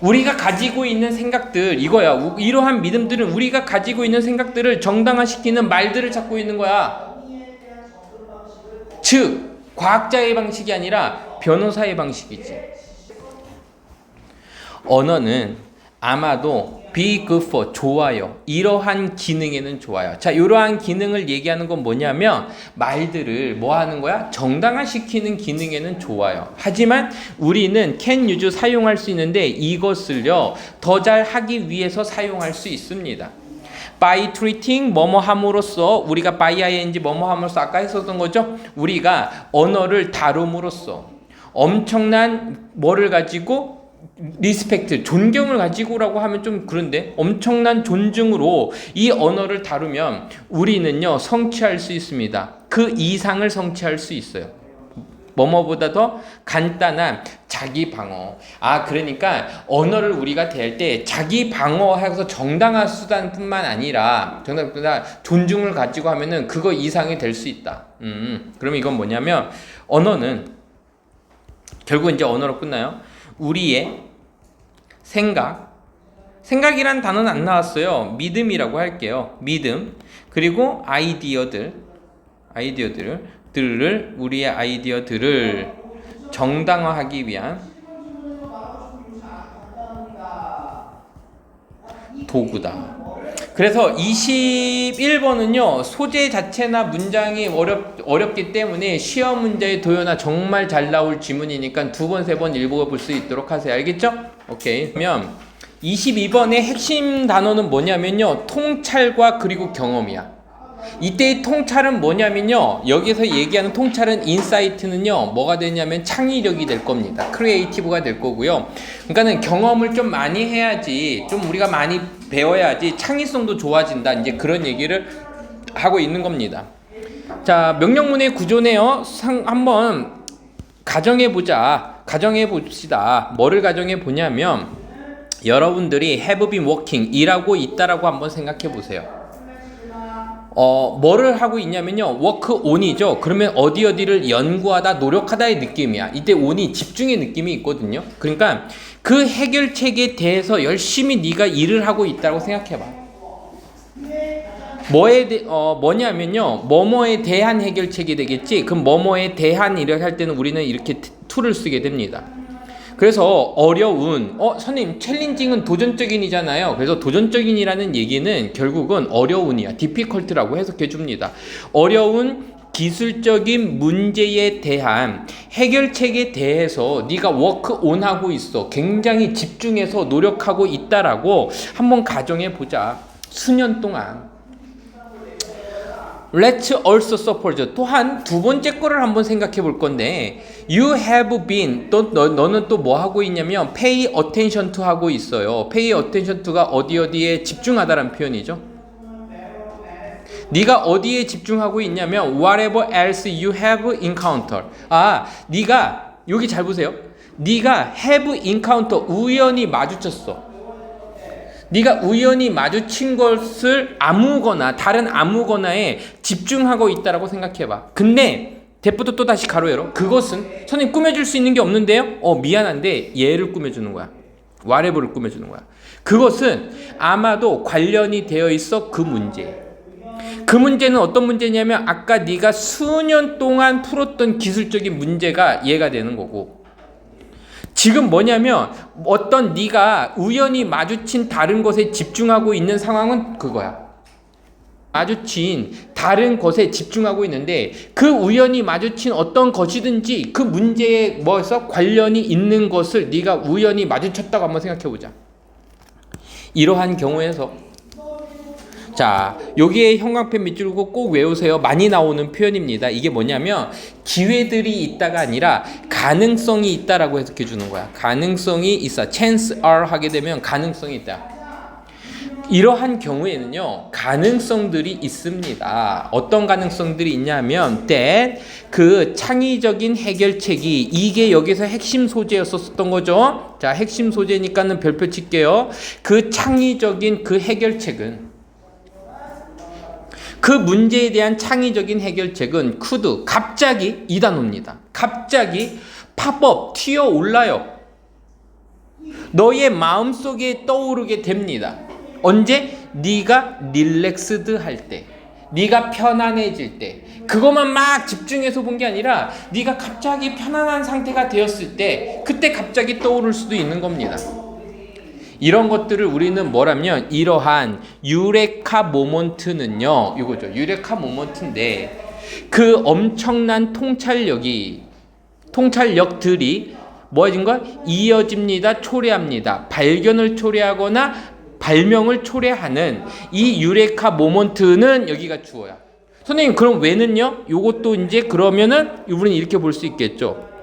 우리가 가지고 있는 생각들, 이거야. 이러한 믿음들은 우리가 가지고 있는 생각들을 정당화시키는 말들을 찾고 있는 거야. 즉, 과학자의 방식이 아니라 변호사의 방식이지. 언어는 아마도 be good for, 좋아요. 이러한 기능에는 좋아요. 자, 이러한 기능을 얘기하는 건 뭐냐면 말들을 뭐 하는 거야? 정당화시키는 기능에는 좋아요. 하지만 우리는 can use 사용할 수 있는데 이것을요 더 잘 하기 위해서 사용할 수 있습니다. by treating 뭐뭐 함으로써, 우리가 by ing 뭐뭐 함으로써 아까 했었던 거죠. 우리가 언어를 다룸으로써 엄청난 뭐를 가지고 리스펙트, 존경을 가지고라고 하면 좀 그런데, 엄청난 존중으로 이 언어를 다루면 우리는요 성취할 수 있습니다. 그 이상을 성취할 수 있어요. 뭐뭐보다 더 간단한 자기 방어. 그러니까 언어를 우리가 대할 때 자기 방어해서 정당한 수단뿐만 아니라 존중을 가지고 하면은 그거 이상이 될 수 있다. 그러면 이건 뭐냐면, 언어는 결국 이제 언어로 끝나요. 우리의 생각이란 단어는 안 나왔어요. 믿음이라고 할게요. 믿음. 그리고 우리의 아이디어들을 정당화하기 위한 도구다. 그래서 21번은요 소재 자체나 문장이 어렵기 때문에 시험 문제의 도요나 정말 잘 나올 지문이니까 2번, 3번 읽어볼 수 있도록 하세요. 알겠죠? 오케이. 그러면 22번의 핵심 단어는 뭐냐면요, 통찰과 그리고 경험이야. 이때의 통찰은 뭐냐면요, 여기서 얘기하는 통찰은 인사이트는요 뭐가 되냐면 창의력이 될 겁니다. 크리에이티브가 될 거고요. 그러니까는 경험을 좀 많이 해야지, 좀 우리가 많이 배워야지 창의성도 좋아진다, 이제 그런 얘기를 하고 있는 겁니다. 자, 명령문의 구조네요. 한번 가정해 봅시다. 뭐를 가정해 보냐면, 여러분들이 have been working, 일하고 있다라고 한번 생각해 보세요. 뭐를 하고 있냐면요, work on이죠. 그러면 어디를 연구하다, 노력하다의 느낌이야. 이때 on이 집중의 느낌이 있거든요. 그러니까 그 해결책에 대해서 열심히 네가 일을 하고 있다고 생각해봐. 뭐냐면요, 뭐뭐에 대한 해결책이 되겠지. 그럼 뭐뭐에 대한 일을 할 때는 우리는 이렇게 to를 쓰게 됩니다. 그래서 어려운, 선생님 챌린징은 도전적인이잖아요. 그래서 도전적인이라는 얘기는 결국은 어려운이야. difficult라고 해석해 줍니다. 어려운 기술적인 문제에 대한 해결책에 대해서 네가 work on 하고 있어. 굉장히 집중해서 노력하고 있다라고 한번 가정해 보자. 수년 동안 Let's also suppose. 또한 두 번째 거를 한번 생각해 볼 건데, you have been, 너는 또 뭐 하고 있냐면 pay attention to 하고 있어요. pay attention to가 어디에 집중하다라는 표현이죠. 네가 어디에 집중하고 있냐면 whatever else you have encountered. 네가 여기 잘 보세요. 네가 have encounter, 우연히 마주쳤어. 네가 우연히 마주친 것을 다른 아무거나에 집중하고 있다라고 생각해봐. 근데 대부터 또 다시 가로 열어. 그것은 선생님 꾸며줄 수 있는 게 없는데요. 미안한데 얘를 꾸며주는 거야. whatever를 꾸며주는 거야. 그것은 아마도 관련이 되어 있어. 그 문제. 그 문제는 어떤 문제냐면 아까 네가 수년 동안 풀었던 기술적인 문제가 얘가 되는 거고, 지금 뭐냐면 어떤 네가 우연히 마주친 다른 것에 집중하고 있는 상황은 그거야. 마주친 다른 것에 집중하고 있는데 그 우연히 마주친 어떤 것이든지 그 문제에 뭐서 관련이 있는 것을 네가 우연히 마주쳤다고 한번 생각해 보자. 이러한 경우에서 자, 여기에 형광펜 밑줄 그고 꼭 외우세요. 많이 나오는 표현입니다. 이게 뭐냐면 기회들이 있다가 아니라 가능성이 있다라고 해석해 주는 거야. 가능성이 있어. chance are 하게 되면 가능성이 있다. 이러한 경우에는요, 가능성들이 있습니다. 어떤 가능성들이 있냐면 that 그 창의적인 해결책이, 이게 여기서 핵심 소재였었던 거죠. 자, 핵심 소재니까는 별표 칠게요. 그 창의적인 그 해결책은, 그 문제에 대한 창의적인 해결책은 could, 갑자기 이 단어입니다. 갑자기 팝업, 튀어 올라요. 너의 마음속에 떠오르게 됩니다. 언제? 네가 릴렉스드 할 때, 네가 편안해질 때, 그것만 막 집중해서 본 게 아니라 네가 갑자기 편안한 상태가 되었을 때, 그때 갑자기 떠오를 수도 있는 겁니다. 이런 것들을 우리는 뭐라면 이러한 유레카 모먼트는요, 이거죠. 유레카 모먼트인데 그 엄청난 통찰력들이 뭐인가? 이어집니다. 초래합니다. 발견을 초래하거나 발명을 초래하는 이 유레카 모먼트는 여기가 주어야. 선생님 그럼 왜는요? 요것도 이제 그러면은 우리는 이렇게 볼 수 있겠죠.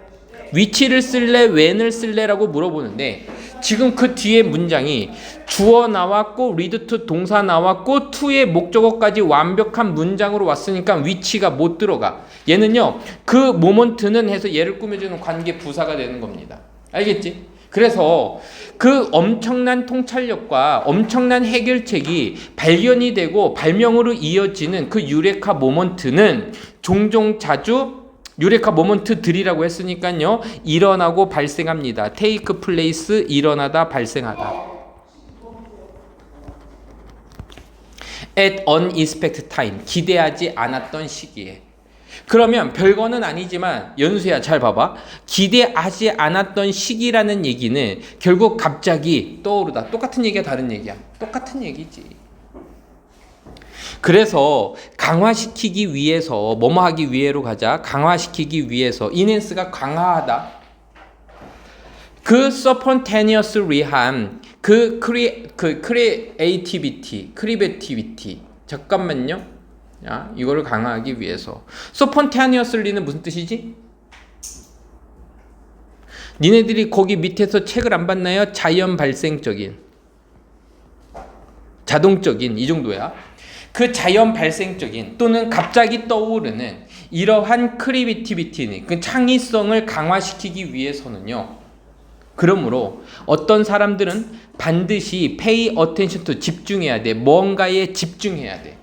위치를 쓸래, when을 쓸래라고 물어보는데 지금 그 뒤에 문장이 주어 나왔고 lead to 동사 나왔고 to의 목적어까지 완벽한 문장으로 왔으니까 위치가 못 들어가. 얘는요, 그 모먼트는 해서 얘를 꾸며주는 관계 부사가 되는 겁니다. 알겠지? 그래서 그 엄청난 통찰력과 엄청난 해결책이 발견이 되고 발명으로 이어지는 그 유레카 모먼트는 종종 자주 유레카 모먼트들이라고 했으니까요, 일어나고 발생합니다. take place, 일어나다, 발생하다. at unexpected time, 기대하지 않았던 시기에. 그러면 별거는 아니지만 연수야 잘 봐봐. 기대하지 않았던 시기라는 얘기는 결국 갑자기 떠오르다. 똑같은 얘기야, 다른 얘기야? 똑같은 얘기지. 그래서 강화시키기 위해서, 뭐뭐 하기 위해로 가자. 강화시키기 위해서, 인핸스가 강화하다. 그 spontaneously한 그 creativity. 잠깐만요. 야, 이거를 강화하기 위해서. spontaneously는 무슨 뜻이지? 니네들이 거기 밑에서 책을 안 봤나요? 자연 발생적인, 자동적인, 이 정도야. 그 자연 발생적인 또는 갑자기 떠오르는 이러한 크리에이티비티는, 그 창의성을 강화시키기 위해서는요, 그러므로 어떤 사람들은 반드시 pay attention to, 집중해야 돼. 뭔가에 집중해야 돼.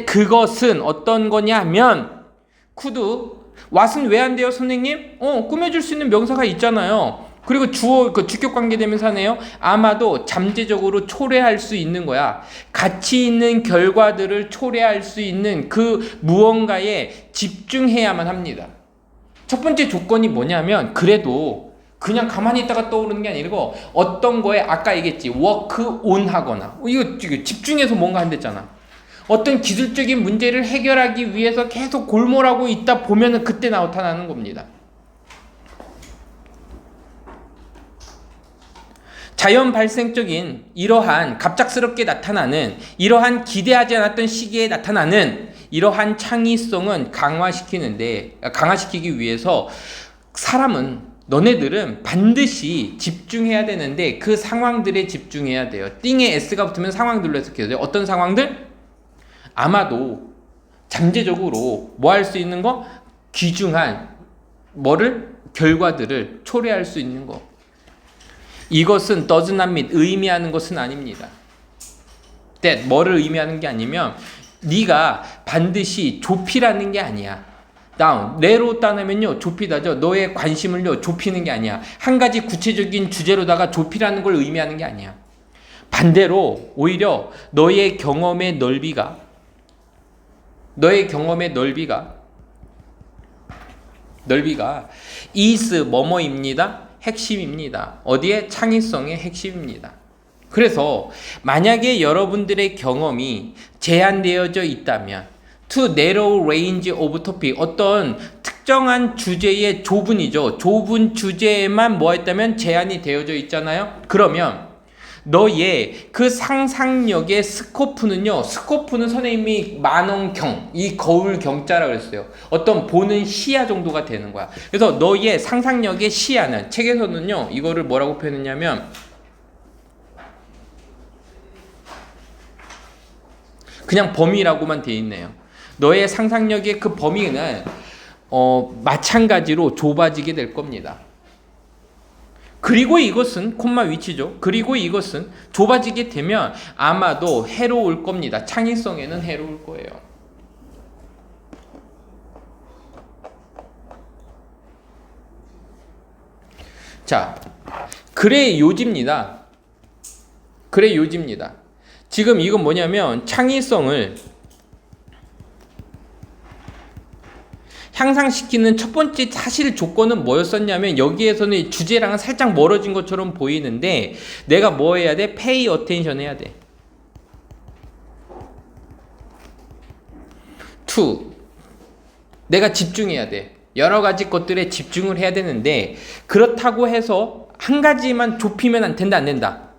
그것은 어떤 거냐면 could, what은 왜 안 돼요 선생님? 꾸며줄 수 있는 명사가 있잖아요. 그리고 주어, 그 주격 관계 대명사네요. 아마도 잠재적으로 초래할 수 있는 거야. 가치 있는 결과들을 초래할 수 있는 그 무언가에 집중해야만 합니다. 첫 번째 조건이 뭐냐면, 그래도 그냥 가만히 있다가 떠오르는 게 아니고 어떤 거에, 아까 얘기했지, work on 하거나, 이거 집중해서 뭔가 한댔잖아. 어떤 기술적인 문제를 해결하기 위해서 계속 골몰하고 있다 보면은 그때 나타나는 겁니다. 자연 발생적인 이러한 갑작스럽게 나타나는, 이러한 기대하지 않았던 시기에 나타나는 이러한 창의성은 강화시키기 위해서 너네들은 반드시 집중해야 되는데 그 상황들에 집중해야 돼요. 띵에 S가 붙으면 상황들로 해석해야 돼요. 어떤 상황들? 아마도 잠재적으로 뭐 할 수 있는 거? 귀중한 결과들을 초래할 수 있는 거. 이것은 does not mean 의미하는 것은 아닙니다. that 뭐를 의미하는 게 아니면 네가 반드시 좁히라는 게 아니야. down, narrow down하면요 좁히다죠. 너의 관심을요 좁히는 게 아니야. 한 가지 구체적인 주제로다가 좁히라는 걸 의미하는 게 아니야. 반대로 오히려 너의 경험의 넓이가 is 뭐뭐입니다. 핵심입니다. 어디에? 창의성의 핵심입니다. 그래서 만약에 여러분들의 경험이 제한되어져 있다면 to narrow range of topic, 어떤 특정한 주제의 좁은 주제에만 뭐 했다면 제한이 되어져 있잖아요. 그러면 너의 그 상상력의 스코프는 선생님이 만원경, 이 거울 경자라 그랬어요. 어떤 보는 시야 정도가 되는 거야. 그래서 너의 상상력의 시야는, 책에서는요 이거를 뭐라고 표현했냐면 그냥 범위라고만 돼 있네요. 너의 상상력의 그 범위는 마찬가지로 좁아지게 될 겁니다. 그리고 이것은 콤마 위치죠. 그리고 이것은 좁아지게 되면 아마도 해로울 겁니다. 창의성에는 해로울 거예요. 자, 글의 요지입니다. 지금 이건 뭐냐면 창의성을 향상시키는 첫 번째 사실 조건은 뭐였었냐면 여기에서는 주제랑은 살짝 멀어진 것처럼 보이는데 내가 뭐 해야 돼? pay attention 해야 돼. to 내가 집중해야 돼. 여러 가지 것들에 집중을 해야 되는데 그렇다고 해서 한 가지만 좁히면 안 된다.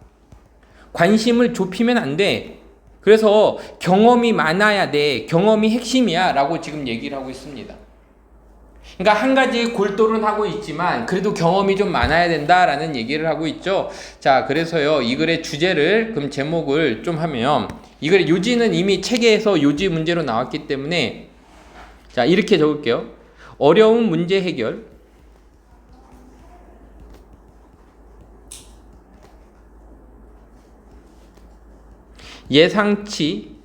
관심을 좁히면 안 돼. 그래서 경험이 많아야 돼. 경험이 핵심이야 라고 지금 얘기를 하고 있습니다. 그러니까 한 가지에 골똘은 하고 있지만 그래도 경험이 좀 많아야 된다라는 얘기를 하고 있죠. 자, 그래서요 이 글의 주제를 그럼 제목을 좀 하면 이 글의 요지는 이미 책에서 요지 문제로 나왔기 때문에 자 이렇게 적을게요. 어려운 문제 해결, 예상치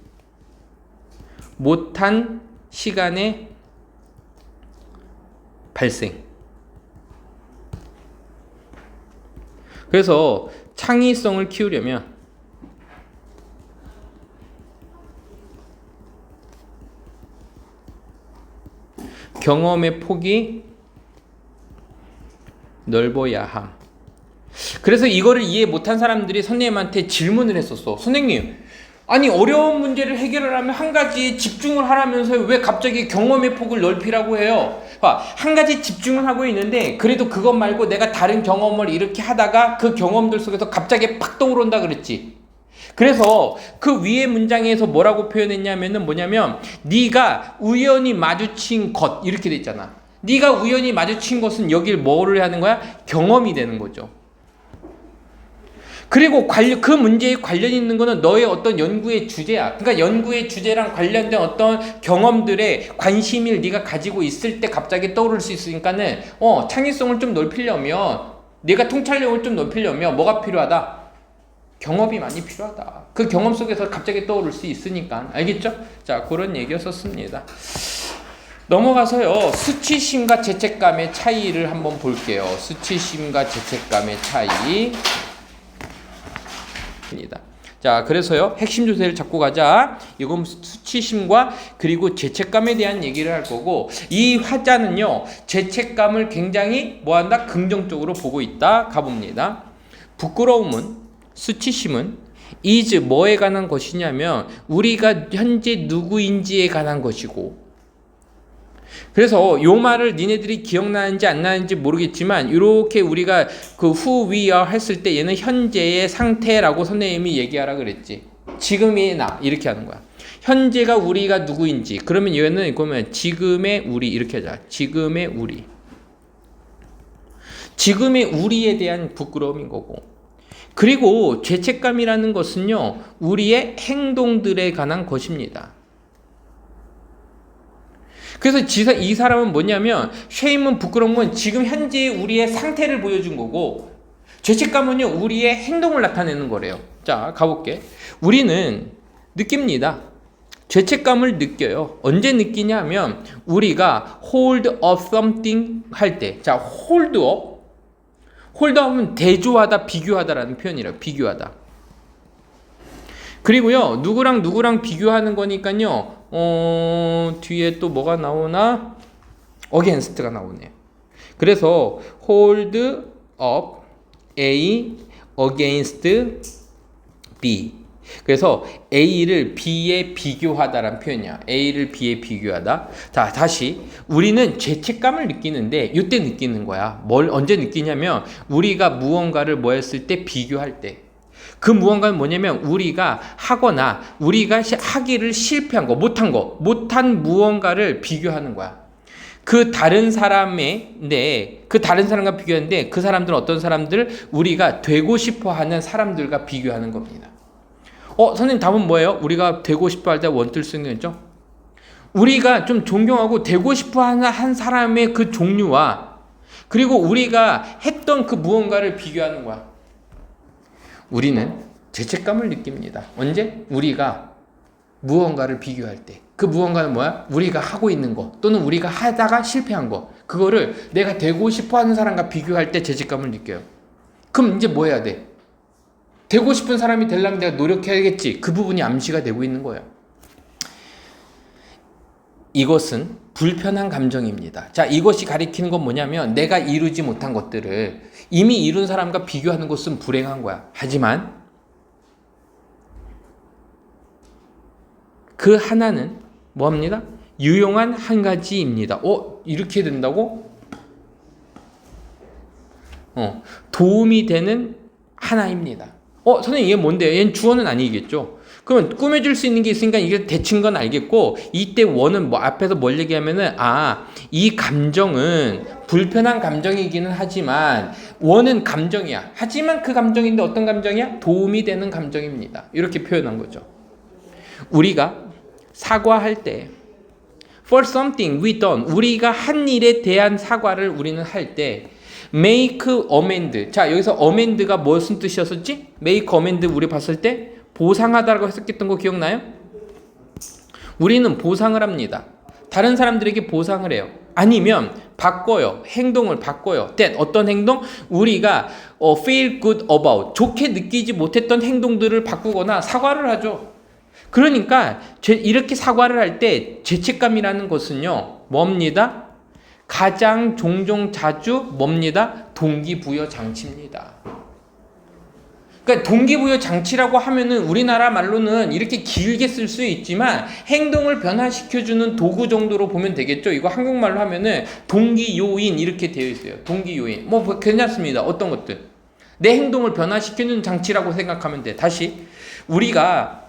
못한 시간의 발생. 그래서 창의성을 키우려면 경험의 폭이 넓어야 함. 그래서 이거를 이해 못한 사람들이 선생님한테 질문을 했었어. 선생님, 아니 어려운 문제를 해결을 하면 한 가지에 집중을 하라면서 왜 갑자기 경험의 폭을 넓히라고 해요? 한 가지 집중을 하고 있는데 그래도 그것 말고 내가 다른 경험을 이렇게 하다가 그 경험들 속에서 갑자기 팍 떠오른다 그랬지. 그래서 그 위에 문장에서 뭐라고 표현했냐면은 뭐냐면 네가 우연히 마주친 것 이렇게 돼 있잖아. 네가 우연히 마주친 것은 여길 뭐를 하는 거야? 경험이 되는 거죠. 그리고 그 문제에 관련 있는 거는 너의 어떤 연구의 주제야. 그러니까 연구의 주제랑 관련된 어떤 경험들의 관심을 네가 가지고 있을 때 갑자기 떠오를 수 있으니까는 창의성을 좀 넓히려면 네가 통찰력을 좀 넓히려면 뭐가 필요하다? 경험이 많이 필요하다. 그 경험 속에서 갑자기 떠오를 수 있으니까. 알겠죠? 자, 그런 얘기였었습니다. 넘어가서요. 수치심과 죄책감의 차이를 한번 볼게요. 수치심과 죄책감의 차이. 자, 그래서요 핵심 조세를 잡고 가자. 이건 수치심과 그리고 죄책감에 대한 얘기를 할 거고 이 화자는요 죄책감을 굉장히 뭐한다? 긍정적으로 보고 있다. 가봅니다. 부끄러움은 수치심은 is 뭐에 관한 것이냐면 우리가 현재 누구인지에 관한 것이고 그래서 요 말을 니네들이 기억나는지 안 나는지 모르겠지만 이렇게 우리가 그 who we are 했을 때 얘는 현재의 상태라고 선생님이 얘기하라 그랬지. 지금의 나 이렇게 하는 거야. 현재가 우리가 누구인지. 그러면 얘는 그러면 지금의 우리 이렇게 하자. 지금의 우리. 지금의 우리에 대한 부끄러움인 거고. 그리고 죄책감이라는 것은요, 우리의 행동들에 관한 것입니다. 그래서 이 사람은 뭐냐면, 쉐임은 부끄러운 건 지금 현재의 우리의 상태를 보여준 거고, 죄책감은요, 우리의 행동을 나타내는 거래요. 자, 가볼게. 우리는 느낍니다. 죄책감을 느껴요. 언제 느끼냐 하면, 우리가 hold up something 할 때. 자, hold up. hold up은 대조하다, 비교하다라는 표현이래요. 비교하다. 그리고요, 누구랑 비교하는 거니까요, 뒤에 또 뭐가 나오나? against가 나오네요. 그래서 hold up A against B. 그래서 A를 B에 비교하다라는 표현이야. A를 B에 비교하다. 자, 다시. 우리는 죄책감을 느끼는데, 이때 느끼는 거야. 뭘 언제 느끼냐면, 우리가 무언가를 뭐 했을 때 비교할 때. 그 무언가는 뭐냐면 우리가 하거나 우리가 하기를 실패한 거, 못한 무언가를 비교하는 거야. 그 다른 사람의, 그 다른 사람과 비교하는데 그 사람들은 어떤 사람들? 우리가 되고 싶어 하는 사람들과 비교하는 겁니다. 선생님 답은 뭐예요? 우리가 되고 싶어 할 때 원뜰 쓰는 거죠? 우리가 좀 존경하고 되고 싶어 하는 한 사람의 그 종류와 그리고 우리가 했던 그 무언가를 비교하는 거야. 우리는 죄책감을 느낍니다. 언제? 우리가 무언가를 비교할 때. 그 무언가는 뭐야? 우리가 하고 있는 거 또는 우리가 하다가 실패한 거. 그거를 내가 되고 싶어 하는 사람과 비교할 때 죄책감을 느껴요. 그럼 이제 뭐 해야 돼? 되고 싶은 사람이 되려면 내가 노력해야겠지. 그 부분이 암시가 되고 있는 거예요. 이것은 불편한 감정입니다. 자, 이것이 가리키는 건 뭐냐면 내가 이루지 못한 것들을 이미 이룬 사람과 비교하는 것은 불행한 거야. 하지만 그 하나는 뭐합니다? 유용한 한 가지입니다. 이렇게 된다고? 도움이 되는 하나입니다. 선생님 이게 뭔데요? 얘는 주어는 아니겠죠. 그러면 꾸며줄 수 있는 게 있으니까 이게 대칭 건 알겠고, 이때 원은 뭐 앞에서 뭘 얘기하면은, 이 감정은 불편한 감정이기는 하지만, 원은 감정이야. 하지만 그 감정인데 어떤 감정이야? 도움이 되는 감정입니다. 이렇게 표현한 거죠. 우리가 사과할 때, for something we done, 우리가 한 일에 대한 사과를 우리는 할 때, make amend. 자, 여기서 amend가 무슨 뜻이었었지? make amend 우리 봤을 때, 보상하다라고 했었던 거 기억나요? 우리는 보상을 합니다. 다른 사람들에게 보상을 해요. 아니면 바꿔요. 행동을 바꿔요. 어떤 행동? 우리가 feel good about, 좋게 느끼지 못했던 행동들을 바꾸거나 사과를 하죠. 그러니까 이렇게 사과를 할 때 죄책감이라는 것은요, 뭡니다? 가장 종종 자주 뭡니다? 동기부여 장치입니다. 그러니까 동기부여 장치라고 하면은 우리나라 말로는 이렇게 길게 쓸 수 있지만 행동을 변화시켜주는 도구 정도로 보면 되겠죠. 이거 한국말로 하면은 동기요인 이렇게 되어 있어요. 동기요인. 뭐 괜찮습니다. 어떤 것들. 내 행동을 변화시키는 장치라고 생각하면 돼. 다시. 우리가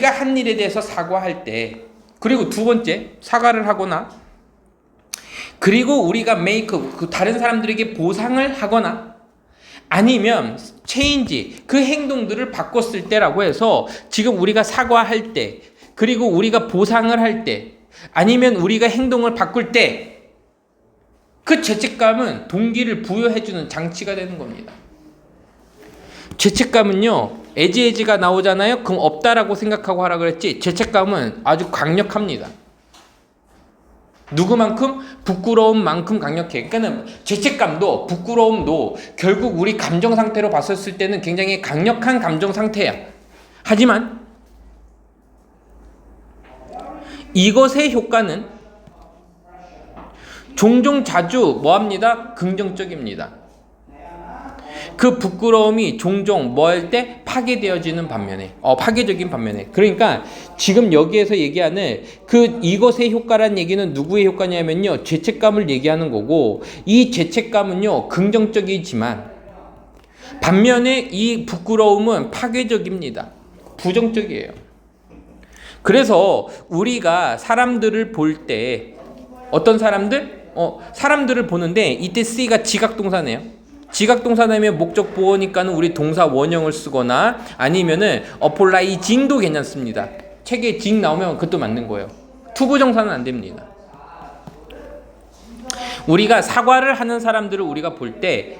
한 일에 대해서 사과할 때, 그리고 두 번째, 사과를 하거나, 그리고 우리가 다른 사람들에게 보상을 하거나, 아니면 change, 그 행동들을 바꿨을 때라고 해서 지금 우리가 사과할 때, 그리고 우리가 보상을 할 때, 아니면 우리가 행동을 바꿀 때, 그 죄책감은 동기를 부여해주는 장치가 되는 겁니다. 죄책감은요, 에지에지가 나오잖아요. 그럼 없다라고 생각하고 하라 그랬지. 죄책감은 아주 강력합니다. 누구만큼? 부끄러움만큼 강력해. 그러니까 죄책감도 부끄러움도 결국 우리 감정 상태로 봤었을 때는 굉장히 강력한 감정 상태야. 하지만 이것의 효과는 종종 자주 뭐합니다? 긍정적입니다. 그 부끄러움이 종종 뭐 할 때? 파괴되어지는 반면에, 파괴적인 반면에. 그러니까 지금 여기에서 얘기하는 이것의 효과란 얘기는 누구의 효과냐면요, 죄책감을 얘기하는 거고, 이 죄책감은요, 긍정적이지만 반면에 이 부끄러움은 파괴적입니다. 부정적이에요. 그래서 우리가 사람들을 볼 때 어떤 사람들을 보는데 이때 C가 지각동사네요. 지각동사라면 목적 보어니까는 우리 동사 원형을 쓰거나 아니면은 어폴라이징도 괜찮습니다. 책에 징 나오면 그것도 맞는 거예요. 투부정사는 안 됩니다. 우리가 사과를 하는 사람들을 우리가 볼 때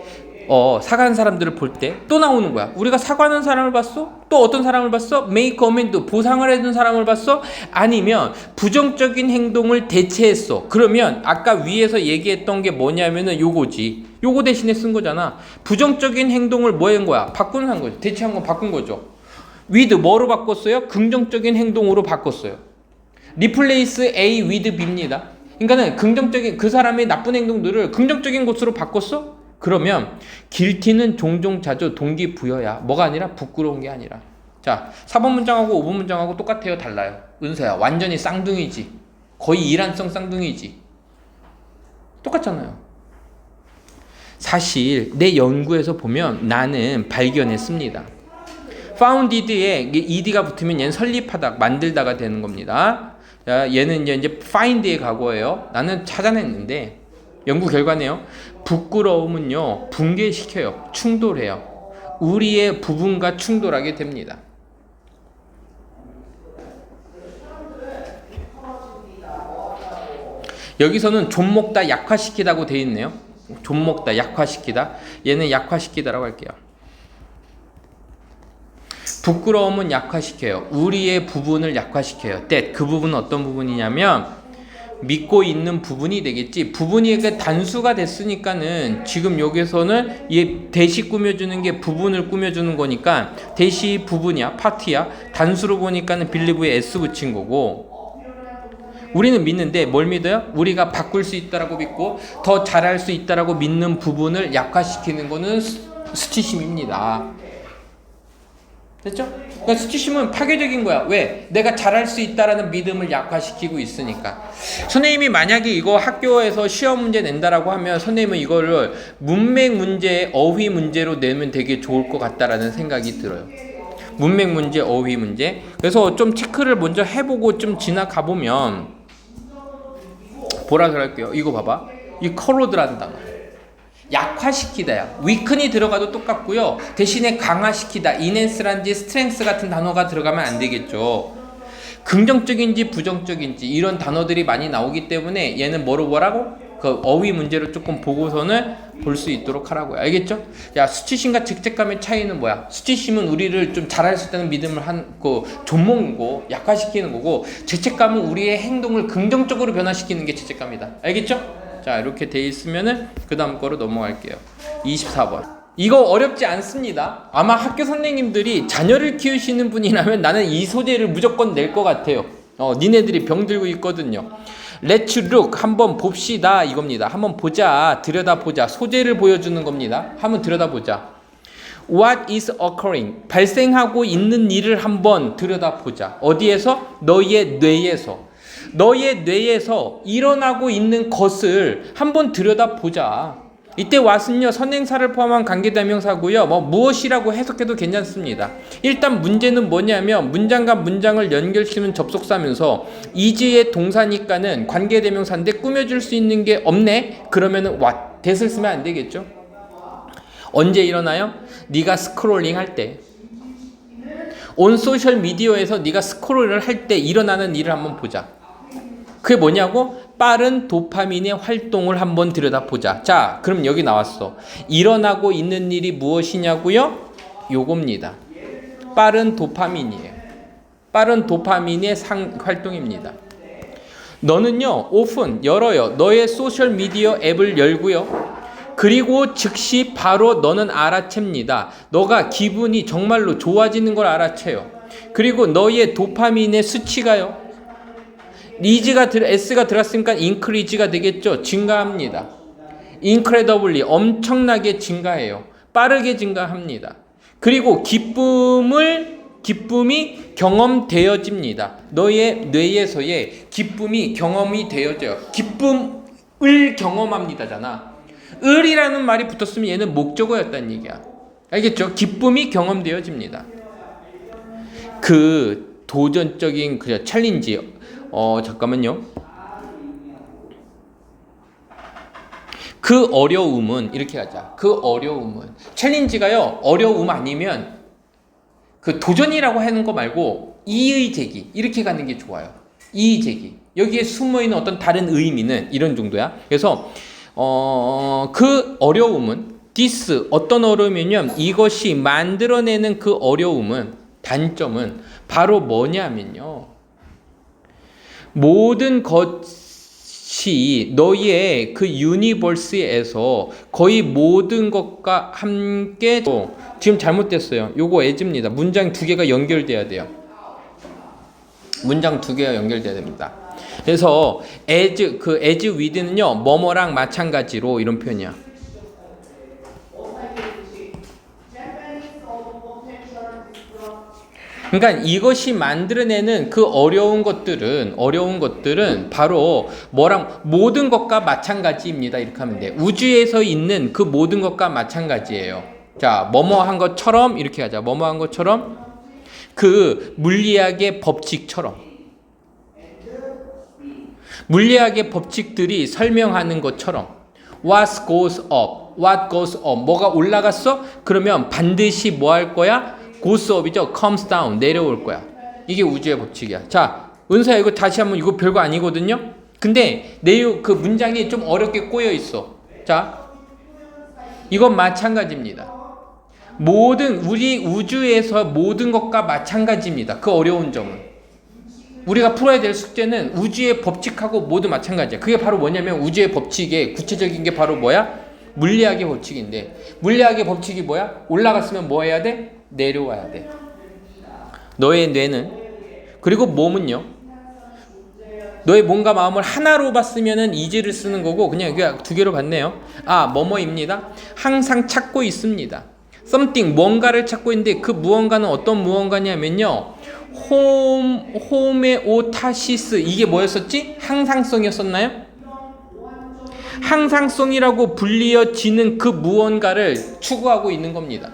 사과하는 사람들을 볼 때 또 나오는 거야. 우리가 사과하는 사람을 봤어? 또 어떤 사람을 봤어? make comment, 보상을 해준 사람을 봤어? 아니면 부정적인 행동을 대체했어. 그러면 아까 위에서 얘기했던 게 뭐냐면은 요거지. 요거 대신에 쓴 거잖아. 부정적인 행동을 뭐 한 거야? 바꾼 거죠. 대체한 거 바꾼 거죠. with 뭐로 바꿨어요? 긍정적인 행동으로 바꿨어요. replace A with B입니다. 그러니까는 긍정적인 그 사람의 나쁜 행동들을 긍정적인 것으로 바꿨어? 그러면 guilty는 종종 자주 동기부여야. 뭐가 아니라 부끄러운 게 아니라. 자, 4번 문장하고 5번 문장하고 똑같아요? 달라요? 은서야, 완전히 쌍둥이지. 거의 이란성 쌍둥이지. 똑같잖아요. 사실 내 연구에서 보면 나는 발견했습니다. founded에 ed가 붙으면 얘는 설립하다, 만들다가 되는 겁니다. 자, 얘는 이제 find의 과거예요. 나는 찾아냈는데 연구 결과네요. 부끄러움은요, 붕괴시켜요. 충돌해요. 우리의 부분과 충돌하게 됩니다. 여기서는 좀 먹다 약화시키다고 되어 있네요. 좀 먹다 약화시키다. 얘는 약화시키다라고 할게요. 부끄러움은 약화시켜요. 우리의 부분을 약화시켜요. that, 그 부분은 어떤 부분이냐면 믿고 있는 부분이 되겠지. 부분이 단수가 됐으니까는 지금 여기서는 얘 대시 꾸며주는 게 부분을 꾸며주는 거니까 대시 부분이야, 파트야. 단수로 보니까는 believe에 s 붙인 거고, 우리는 믿는데 뭘 믿어요? 우리가 바꿀 수 있다라고 믿고 더 잘할 수 있다라고 믿는 부분을 약화시키는 거는 수치심입니다. 됐죠? 그러니까 수치심은 파괴적인 거야. 왜? 내가 잘할 수 있다라는 믿음을 약화시키고 있으니까. 선생님이 만약에 이거 학교에서 시험 문제 낸다라고 하면 선생님은 이거를 문맥 문제, 어휘 문제로 내면 되게 좋을 것 같다라는 생각이 들어요. 문맥 문제, 어휘 문제. 그래서 좀 체크를 먼저 해보고 좀 지나가 보면 보라 그럴게요. 이거 봐봐. 이 컬로드라는 단어. 약화시키다야. weaken이 들어가도 똑같고요. 대신에 강화시키다, enhance란지 strength 같은 단어가 들어가면 안 되겠죠. 긍정적인지 부정적인지 이런 단어들이 많이 나오기 때문에 얘는 뭐라고? 그 어휘 문제로 조금 보고서는 볼 수 있도록 하라고요. 알겠죠? 야, 수치심과 죄책감의 차이는 뭐야? 수치심은 우리를 좀 잘할 수 있다는 믿음을 좀먹는 거, 약화시키는 거고, 죄책감은 우리의 행동을 긍정적으로 변화시키는 게 죄책감이다. 알겠죠? 자, 이렇게 돼 있으면은 그 다음 거로 넘어갈게요. 24번. 이거 어렵지 않습니다. 아마 학교 선생님들이 자녀를 키우시는 분이라면 나는 이 소재를 무조건 낼 것 같아요. 니네들이 병들고 있거든요. Let's look, 한번 봅시다 이겁니다. 한번 보자, 들여다보자. 소재를 보여주는 겁니다. 한번 들여다보자. What is occurring? 발생하고 있는 일을 한번 들여다보자. 어디에서? 너의 뇌에서. 너의 뇌에서 일어나고 있는 것을 한번 들여다보자. 이때 what은요, 선행사를 포함한 관계대명사고요. 무엇이라고 해석해도 괜찮습니다. 일단 문제는 뭐냐면 문장과 문장을 연결시키는 접속사면서 is의 동사니까는 관계대명사인데 꾸며줄 수 있는 게 없네. 그러면은 what, that을 쓰면 안 되겠죠. 언제 일어나요? 네가 스크롤링 할 때. 온 소셜 미디어에서 네가 스크롤을 할 때 일어나는 일을 한번 보자. 그게 뭐냐고? 빠른 도파민의 활동을 한번 들여다보자. 자, 그럼 여기 나왔어. 일어나고 있는 일이 무엇이냐고요? 요겁니다. 빠른 도파민이에요. 빠른 도파민의 활동입니다. 너는요, 오픈, 열어요. 너의 소셜미디어 앱을 열고요. 그리고 즉시 바로 너는 알아챕니다. 너가 기분이 정말로 좋아지는 걸 알아채요. 그리고 너의 도파민의 수치가요. S가 들어갔으니까 increase가 되겠죠. 증가합니다. incredibly, 엄청나게 증가해요. 빠르게 증가합니다. 그리고 기쁨이 경험되어집니다. 너의 뇌에서의 기쁨이 경험이 되어져요. 기쁨을 경험합니다잖아. 을이라는 말이 붙었으면 얘는 목적어였다는 얘기야. 알겠죠? 기쁨이 경험되어집니다. 그 도전적인 그 챌린지. 잠깐만요. 그 어려움은 이렇게 하자. 그 어려움은 챌린지가요. 어려움 아니면 그 도전이라고 하는 거 말고 이의 제기 이렇게 가는 게 좋아요. 이의 제기. 여기에 숨어 있는 어떤 다른 의미는 이런 정도야. 그래서 그 어려움은 this 어떤 어려움이냐면 이것이 만들어내는 그 어려움은 단점은 바로 뭐냐면요. 모든 것이 너희의 그 유니버스에서 거의 모든 것과 함께 지금 잘못됐어요. 요거 as입니다. 문장 두 개가 연결돼야 돼요. 문장 두 개가 연결돼야 됩니다. 그래서 as with는요 뭐뭐랑 마찬가지로 이런 표현이야. 그러니까 이것이 만들어내는 그 어려운 것들은 바로 뭐랑 모든 것과 마찬가지입니다. 이렇게 하면 돼. 우주에서 있는 그 모든 것과 마찬가지예요. 자, 뭐뭐한 것처럼 이렇게 하자. 뭐뭐한 것처럼 그 물리학의 법칙처럼 물리학의 법칙들이 설명하는 것처럼 what goes up, 뭐가 올라갔어? 그러면 반드시 뭐 할 거야? goes up이죠. comes down, 내려올 거야. 이게 우주의 법칙이야. 자, 은서야 이거 다시 한번 이거 별거 아니거든요. 근데 내용 그 문장이 좀 어렵게 꼬여 있어. 자, 이건 마찬가지입니다. 우리 우주에서 모든 것과 마찬가지입니다. 그 어려운 점은. 우리가 풀어야 될 숙제는 우주의 법칙하고 모두 마찬가지야. 그게 바로 뭐냐면 우주의 법칙의 구체적인 게 바로 뭐야? 물리학의 법칙인데 물리학의 법칙이 뭐야? 올라갔으면 뭐 해야 돼? 내려와야 돼. 너의 뇌는 그리고 몸은요. 너의 몸과 마음을 하나로 봤으면은 이지를 쓰는 거고 그냥 두 개로 봤네요. 뭐뭐입니다. 항상 찾고 있습니다. something 뭔가를 찾고 있는데 그 무언가는 어떤 무언가냐면요. 호메오타시스 이게 뭐였었지? 항상성이었었나요? 항상성이라고 불리어지는 그 무언가를 추구하고 있는 겁니다.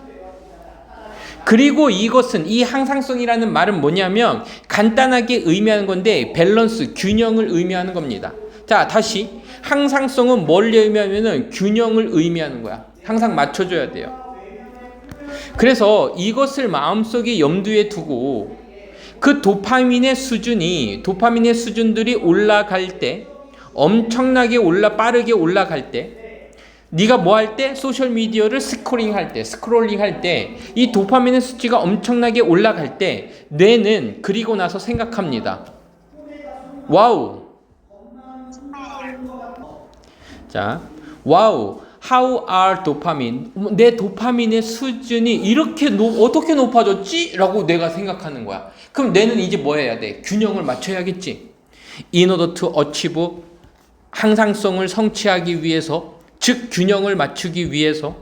그리고 이것은 이 항상성이라는 말은 뭐냐면 간단하게 의미하는 건데 밸런스, 균형을 의미하는 겁니다. 자, 다시 항상성은 뭘 의미하면은 균형을 의미하는 거야. 항상 맞춰줘야 돼요. 그래서 이것을 마음속에 염두에 두고 그 도파민의 수준들이 올라갈 때 엄청나게 빠르게 올라갈 때 네가 뭐 할 때? 소셜 미디어를 스크롤링 할 때 이 도파민의 수치가 엄청나게 올라갈 때 뇌는 그리고 나서 생각합니다. 와우. 자, 와우. How are 도파민? 내 도파민의 수준이 이렇게 어떻게 높아졌지? 라고 내가 생각하는 거야. 그럼 뇌는 이제 뭐 해야 돼? 균형을 맞춰야겠지. In order to achieve 항상성을 성취하기 위해서 즉 균형을 맞추기 위해서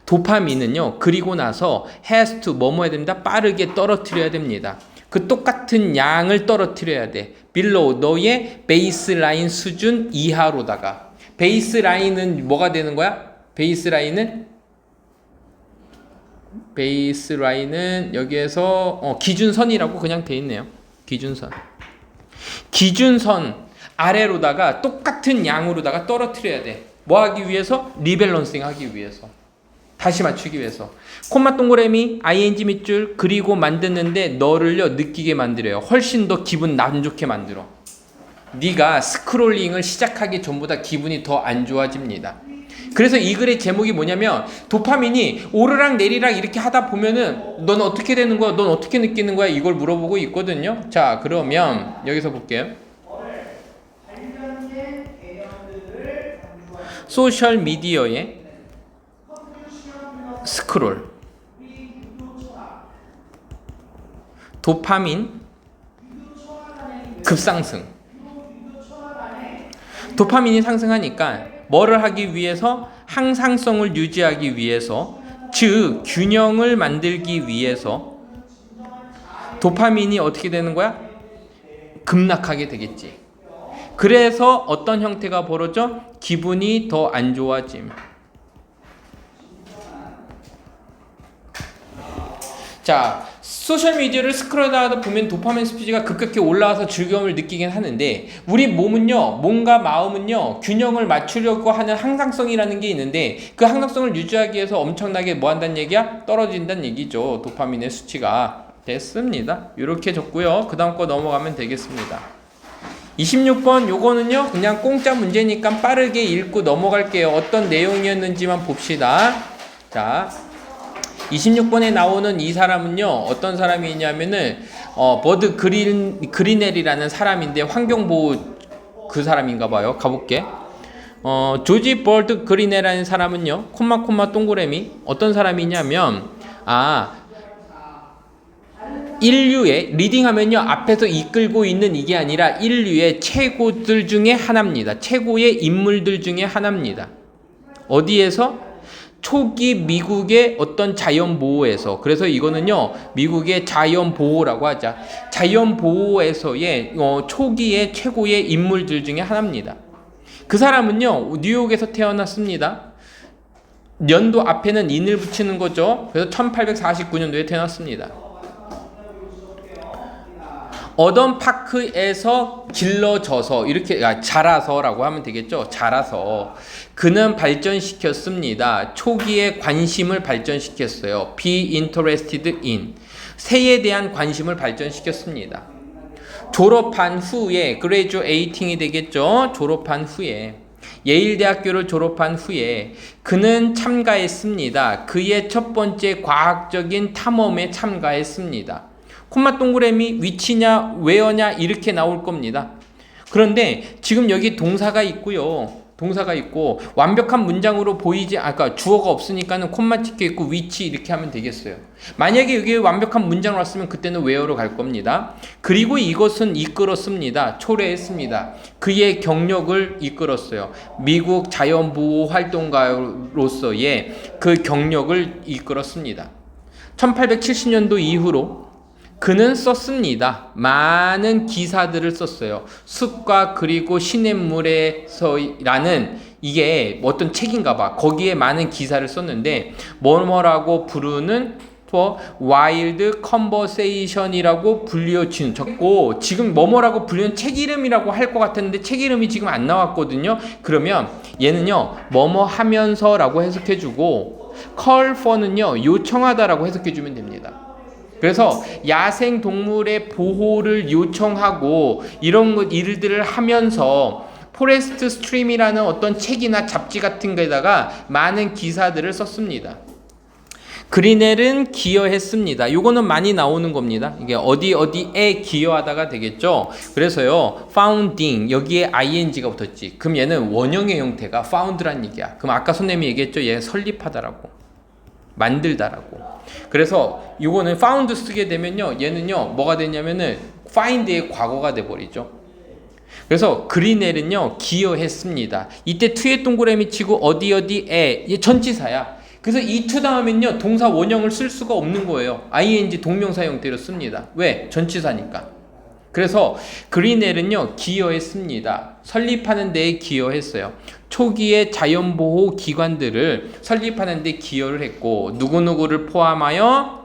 도파민은요. 그리고 나서 has to 뭐뭐 해야 됩니다. 빠르게 떨어뜨려야 됩니다. 그 똑같은 양을 떨어뜨려야 돼. below 너의 베이스라인 수준 이하로다가. 베이스라인은 뭐가 되는 거야? 베이스라인은 여기에서 기준선이라고 그냥 돼 있네요. 기준선 아래로다가 똑같은 양으로다가 떨어뜨려야 돼. 뭐 하기 위해서? 리밸런싱 하기 위해서. 다시 맞추기 위해서. 콤마 동그라미 ing 밑줄 그리고 만드는데 너를요 느끼게 만들어요. 훨씬 더 기분 안 좋게 만들어. 네가 스크롤링을 시작하기 전보다 기분이 더 안 좋아집니다. 그래서 이 글의 제목이 뭐냐면 도파민이 오르락 내리락 이렇게 하다 보면은 넌 어떻게 되는 거야? 넌 어떻게 느끼는 거야? 이걸 물어보고 있거든요. 자, 그러면 여기서 볼게요. 소셜 미디어의 스크롤, 도파민 급상승. 도파민이 상승하니까 뭐를 하기 위해서? 항상성을 유지하기 위해서, 즉 균형을 만들기 위해서 도파민이 어떻게 되는 거야? 급락하게 되겠지. 그래서 어떤 형태가 벌어져? 기분이 더 안 좋아짐. 자, 소셜미디어를 스크롤하다 보면 도파민 수치가 급격히 올라와서 즐거움을 느끼긴 하는데 우리 몸은요, 몸과 마음은요 균형을 맞추려고 하는 항상성이라는 게 있는데 그 항상성을 유지하기 위해서 엄청나게 뭐 한다는 얘기야? 떨어진다는 얘기죠. 도파민의 수치가. 됐습니다. 이렇게 적고요. 그 다음 거 넘어가면 되겠습니다. 26번 요거는요 그냥 공짜 문제니까 빠르게 읽고 넘어갈게요. 어떤 내용이었는지만 봅시다. 자, 26번에 나오는 이 사람은요 어떤 사람이냐면은 버드 그리넬이라는 사람인데 환경보호 그 사람인가 봐요. 가볼게. 조지 버드 그리넬이라는 사람은요 콤마 동그라미 어떤 사람이냐면 인류의 리딩하면요 앞에서 이끌고 있는 이게 아니라 인류의 최고들 중에 하나입니다. 최고의 인물들 중에 하나입니다. 어디에서? 초기 미국의 어떤 자연보호에서. 그래서 이거는요 미국의 자연보호라고 하자. 자연보호에서의 초기의 최고의 인물들 중에 하나입니다. 그 사람은요 뉴욕에서 태어났습니다. 연도 앞에는 인을 붙이는 거죠. 그래서 1849년도에 태어났습니다. 어던 파크에서 길러져서 이렇게 자라서라고 하면 되겠죠. 자라서 그는 발전시켰습니다. 초기에 관심을 발전시켰어요. Be interested in 새에 대한 관심을 발전시켰습니다. 졸업한 후에 graduating이 되겠죠. 졸업한 후에 예일대학교를 졸업한 후에 그는 참가했습니다. 그의 첫 번째 과학적인 탐험에 참가했습니다. 콤마 동그라미 위치냐 웨어냐 이렇게 나올 겁니다. 그런데 지금 여기 동사가 있고요. 동사가 있고 완벽한 문장으로 보이지 아까 주어가 없으니까는 콤마 찍혀 있고 위치 이렇게 하면 되겠어요. 만약에 여기 완벽한 문장을 왔으면 그때는 웨어로 갈 겁니다. 그리고 이것은 이끌었습니다. 초래했습니다. 그의 경력을 이끌었어요. 미국 자연보호 활동가로서의 그 경력을 이끌었습니다. 1870년도 이후로 그는 썼습니다. 많은 기사들을 썼어요. 숲과 그리고 시냇물에서라는 이게 어떤 책인가 봐. 거기에 많은 기사를 썼는데 뭐라고 부르는 와일드 컨버세이션이라고 불려진 적고 지금 뭐라고 불리는 책 이름이라고 할 것 같았는데 책 이름이 지금 안 나왔거든요. 그러면 얘는요 뭐뭐 하면서라고 해석해주고 call for는요 요청하다라고 해석해주면 됩니다. 그래서 야생 동물의 보호를 요청하고 이런 일들을 하면서 포레스트 스트림이라는 어떤 책이나 잡지 같은 데다가 많은 기사들을 썼습니다. 그리넬은 기여했습니다. 요거는 많이 나오는 겁니다. 이게 어디에 기여하다가 되겠죠. 그래서요 founding 여기에 ing가 붙었지. 그럼 얘는 원형의 형태가 found란 얘기야. 그럼 아까 선생님이 얘기했죠. 얘는 설립하다라고 만들다라고. 그래서 이거는 found 쓰게 되면요 얘는요 뭐가 되냐면은 find의 과거가 돼버리죠. 그래서 그리넬은요 기여했습니다. 이때 to에 동그라미 치고 어디에 얘 전치사야. 그래서 이 to 다음엔요 동사 원형을 쓸 수가 없는 거예요. ing 동명사 형태로 씁니다. 왜? 전치사니까. 그래서 그리넬은요 기여했습니다. 설립하는 데에 기여했어요. 초기에 자연보호 기관들을 설립하는 데 기여를 했고 누구누구를 포함하여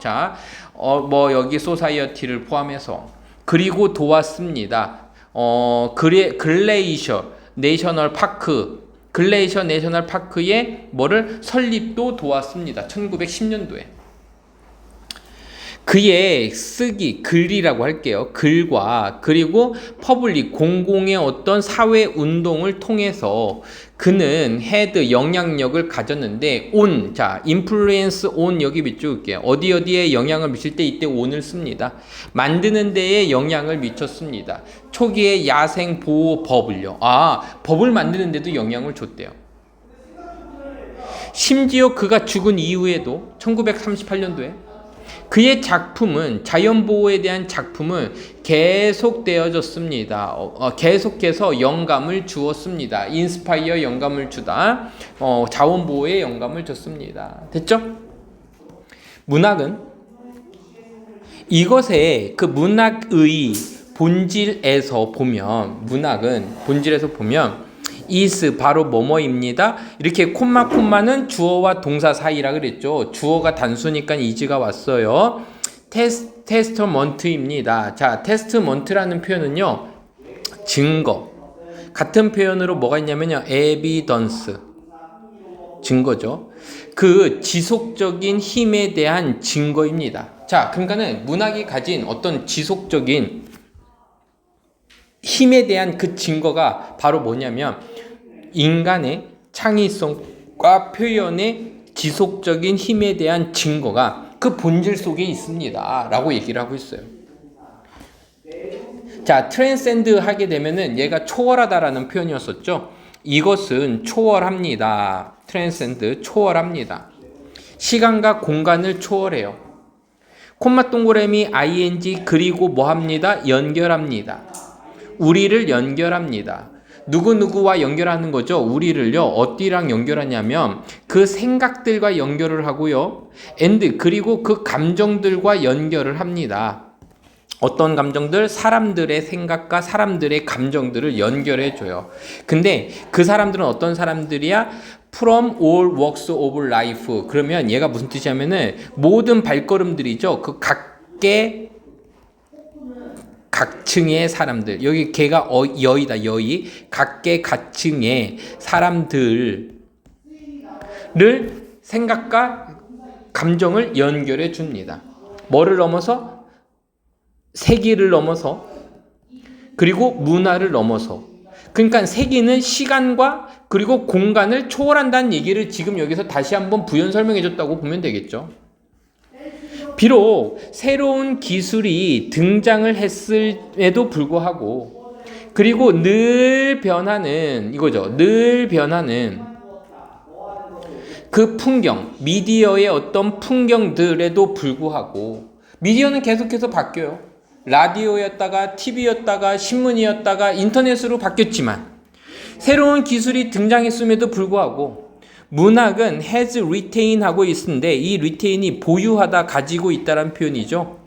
뭐 여기 소사이어티를 포함해서 그리고 도왔습니다. 글레이셔 내셔널 파크 글레이셔 내셔널 파크의 뭐를 설립도 도왔습니다. 1910년도에. 그의 쓰기, 글이라고 할게요. 글과 그리고 퍼블릭, 공공의 어떤 사회 운동을 통해서 그는 헤드 영향력을 가졌는데 on, influence on 여기 밑줄게요. 어디에 영향을 미칠 때 이때 on을 씁니다. 만드는 데에 영향을 미쳤습니다. 초기에 야생 보호 법을요. 법을 만드는 데도 영향을 줬대요. 심지어 그가 죽은 이후에도 1938년도에 그의 작품은 자연보호에 대한 작품은 계속되어졌습니다. 계속해서 영감을 주었습니다. 인스파이어 영감을 주다. 자원보호에 영감을 줬습니다. 됐죠? 문학은 이것의 그 문학의 본질에서 보면 is 바로 뭐뭐입니다. 이렇게 콤마는 주어와 동사 사이라 그랬죠. 주어가 단수니까 is가 왔어요. 테스터먼트입니다. 자, 테스트먼트라는 표현은요, 증거. 같은 표현으로 뭐가 있냐면요, 에비던스. 증거죠. 그 지속적인 힘에 대한 증거입니다. 자, 그러니까는 문학이 가진 어떤 지속적인 힘에 대한 그 증거가 바로 뭐냐면 인간의 창의성과 표현의 지속적인 힘에 대한 증거가 그 본질 속에 있습니다. 라고 얘기를 하고 있어요. 자, 트랜센드 하게 되면은 얘가 초월하다라는 표현이었었죠. 이것은 초월합니다. 트랜센드, 초월합니다. 시간과 공간을 초월해요. 콤마 동그라미 ing 그리고 뭐 합니다? 연결합니다. 우리를 연결합니다. 누구누구와 연결하는 거죠. 우리를요. 어디랑 연결하냐면 그 생각들과 연결을 하고요. and 그리고 그 감정들과 연결을 합니다. 어떤 감정들? 사람들의 생각과 사람들의 감정들을 연결해줘요. 근데 그 사람들은 어떤 사람들이야? From all walks of life. 그러면 얘가 무슨 뜻이냐면은 모든 발걸음들이죠. 그 각층의 사람들. 여기 걔가 여이다, 여이. 각계각층의 사람들을 생각과 감정을 연결해 줍니다. 뭐를 넘어서? 세기를 넘어서, 그리고 문화를 넘어서. 그러니까 세기는 시간과 그리고 공간을 초월한다는 얘기를 지금 여기서 다시 한번 부연 설명해 줬다고 보면 되겠죠. 비록 새로운 기술이 등장을 했음에도 불구하고, 그리고 늘 변하는 이거죠. 늘 변하는 그 풍경, 미디어의 어떤 풍경들에도 불구하고, 미디어는 계속해서 바뀌어요. 라디오였다가 TV였다가 신문이었다가 인터넷으로 바뀌었지만 새로운 기술이 등장했음에도 불구하고 문학은 has retain 하고 있는데 이 retain이 보유하다, 가지고 있다는 표현이죠.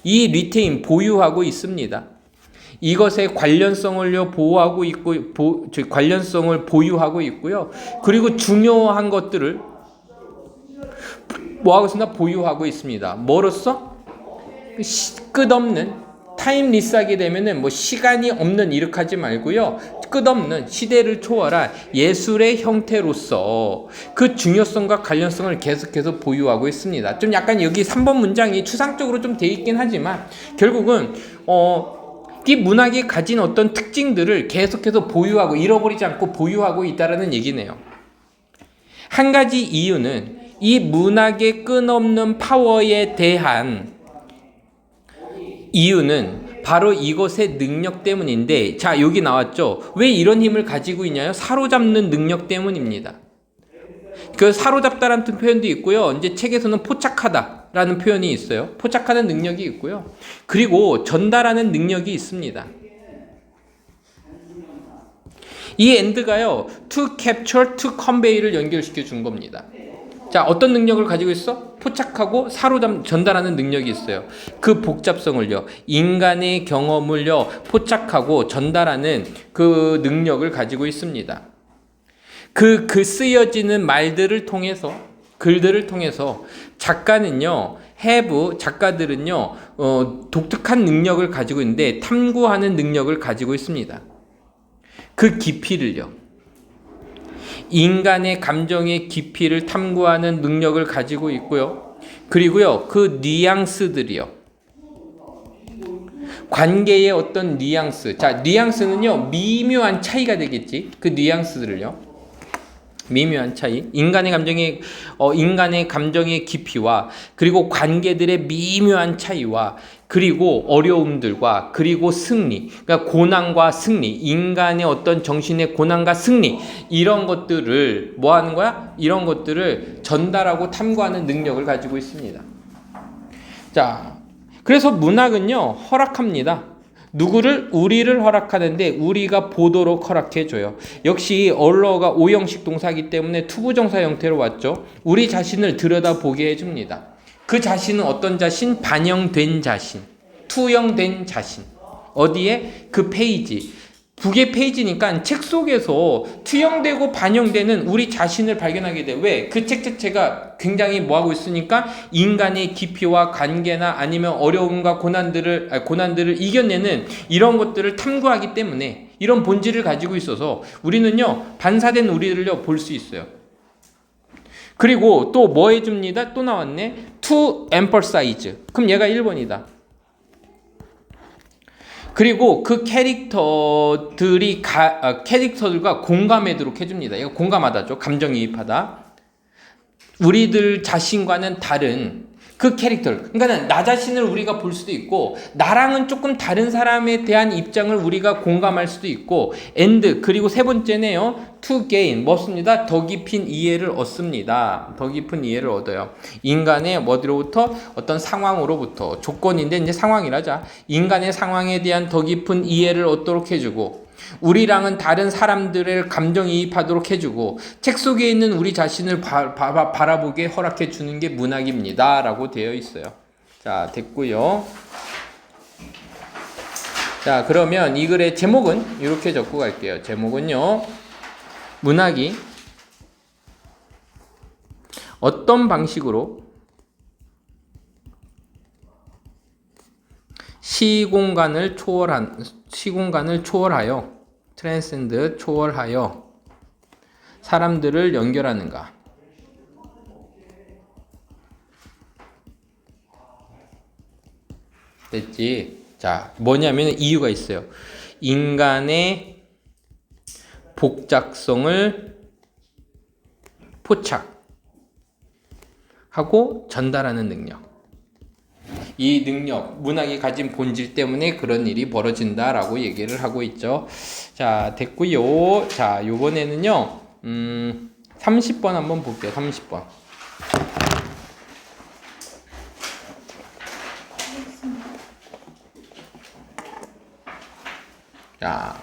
이 retain 보유하고 있습니다. 이것의 관련성을 보호하고 있고, 관련성을 보유하고 있고요. 그리고 중요한 것들을 뭐하고 있습니다? 보유하고 있습니다. 뭐로써? 끝없는 타임리스하게 되면은 뭐 시간이 없는 이렇게 하지 말고요. 끝없는 시대를 초월한 예술의 형태로서 그 중요성과 관련성을 계속해서 보유하고 있습니다. 좀 약간 여기 3번 문장이 추상적으로 좀 돼 있긴 하지만 결국은 이 문학이 가진 어떤 특징들을 계속해서 보유하고 잃어버리지 않고 보유하고 있다라는 얘기네요. 한 가지 이유는 이 문학의 끝없는 파워에 대한 이유는 바로 이것의 능력 때문인데, 자, 여기 나왔죠. 왜 이런 힘을 가지고 있냐요? 사로잡는 능력 때문입니다. 그 사로잡다라는 표현도 있고요. 이제 책에서는 포착하다라는 표현이 있어요. 포착하는 능력이 있고요. 그리고 전달하는 능력이 있습니다. 이 and가요. to capture, to convey를 연결시켜 준 겁니다. 자, 어떤 능력을 가지고 있어? 포착하고 전달하는 능력이 있어요. 그 복잡성을요, 인간의 경험을요, 포착하고 전달하는 그 능력을 가지고 있습니다. 그 쓰여지는 말들을 통해서, 글들을 통해서 작가들은요, 독특한 능력을 가지고 있는데 탐구하는 능력을 가지고 있습니다. 그 깊이를요. 인간의 감정의 깊이를 탐구하는 능력을 가지고 있고요. 그리고요, 그 뉘앙스들이요. 관계의 어떤 뉘앙스. 자, 뉘앙스는요, 미묘한 차이가 되겠지. 그 뉘앙스들을요. 미묘한 차이. 인간의 감정의 깊이와 그리고 관계들의 미묘한 차이와 그리고 어려움들과 그리고 승리, 그러니까 고난과 승리, 인간의 어떤 정신의 고난과 승리, 이런 것들을 뭐 하는 거야? 이런 것들을 전달하고 탐구하는 능력을 가지고 있습니다. 자, 그래서 문학은요, 허락합니다. 누구를? 우리를 허락하는데 우리가 보도록 허락해줘요. 역시 언어가 오형식 동사이기 때문에 투부정사 형태로 왔죠. 우리 자신을 들여다보게 해줍니다. 그 자신은 어떤 자신? 반영된 자신, 투영된 자신. 어디에? 그 페이지, 두 개 페이지니까 책 속에서 투영되고 반영되는 우리 자신을 발견하게 돼. 왜? 그 책 자체가 굉장히 뭐하고 있으니까 인간의 깊이와 관계나 아니면 어려움과 고난들을 이겨내는 이런 것들을 탐구하기 때문에 이런 본질을 가지고 있어서 우리는요, 반사된 우리를요, 볼 수 있어요. 그리고 또 뭐 해줍니다? 또 나왔네. To emphasize. 그럼 얘가 1번이다. 그리고 그 캐릭터들과 공감하도록 해줍니다. 이거 공감하다죠. 감정이입하다. 우리들 자신과는 다른 그 캐릭터를, 그러니까 나 자신을 우리가 볼 수도 있고 나랑은 조금 다른 사람에 대한 입장을 우리가 공감할 수도 있고 and 그리고 세 번째네요. to gain 뭐습니다? 더 깊은 이해를 얻습니다. 더 깊은 이해를 얻어요. 인간의 어디로부터 어떤 상황으로부터 조건인데 이제 상황이라자 인간의 상황에 대한 더 깊은 이해를 얻도록 해주고 우리랑은 다른 사람들을 감정이입하도록 해주고 책 속에 있는 우리 자신을 바라보게 허락해 주는 게 문학입니다 라고 되어 있어요. 자, 됐고요. 자, 그러면 이 글의 제목은 이렇게 적고 갈게요. 제목은요, 문학이 어떤 방식으로 시공간을 초월하여 트랜센드 초월하여 사람들을 연결하는가? 됐지? 자, 뭐냐면 이유가 있어요. 인간의 복잡성을 포착하고 전달하는 능력. 이 능력, 문학이 가진 본질 때문에 그런 일이 벌어진다라고 얘기를 하고 있죠. 자, 됐고요. 자, 요번에는요, 30번 한번 볼게요. 30번. 자.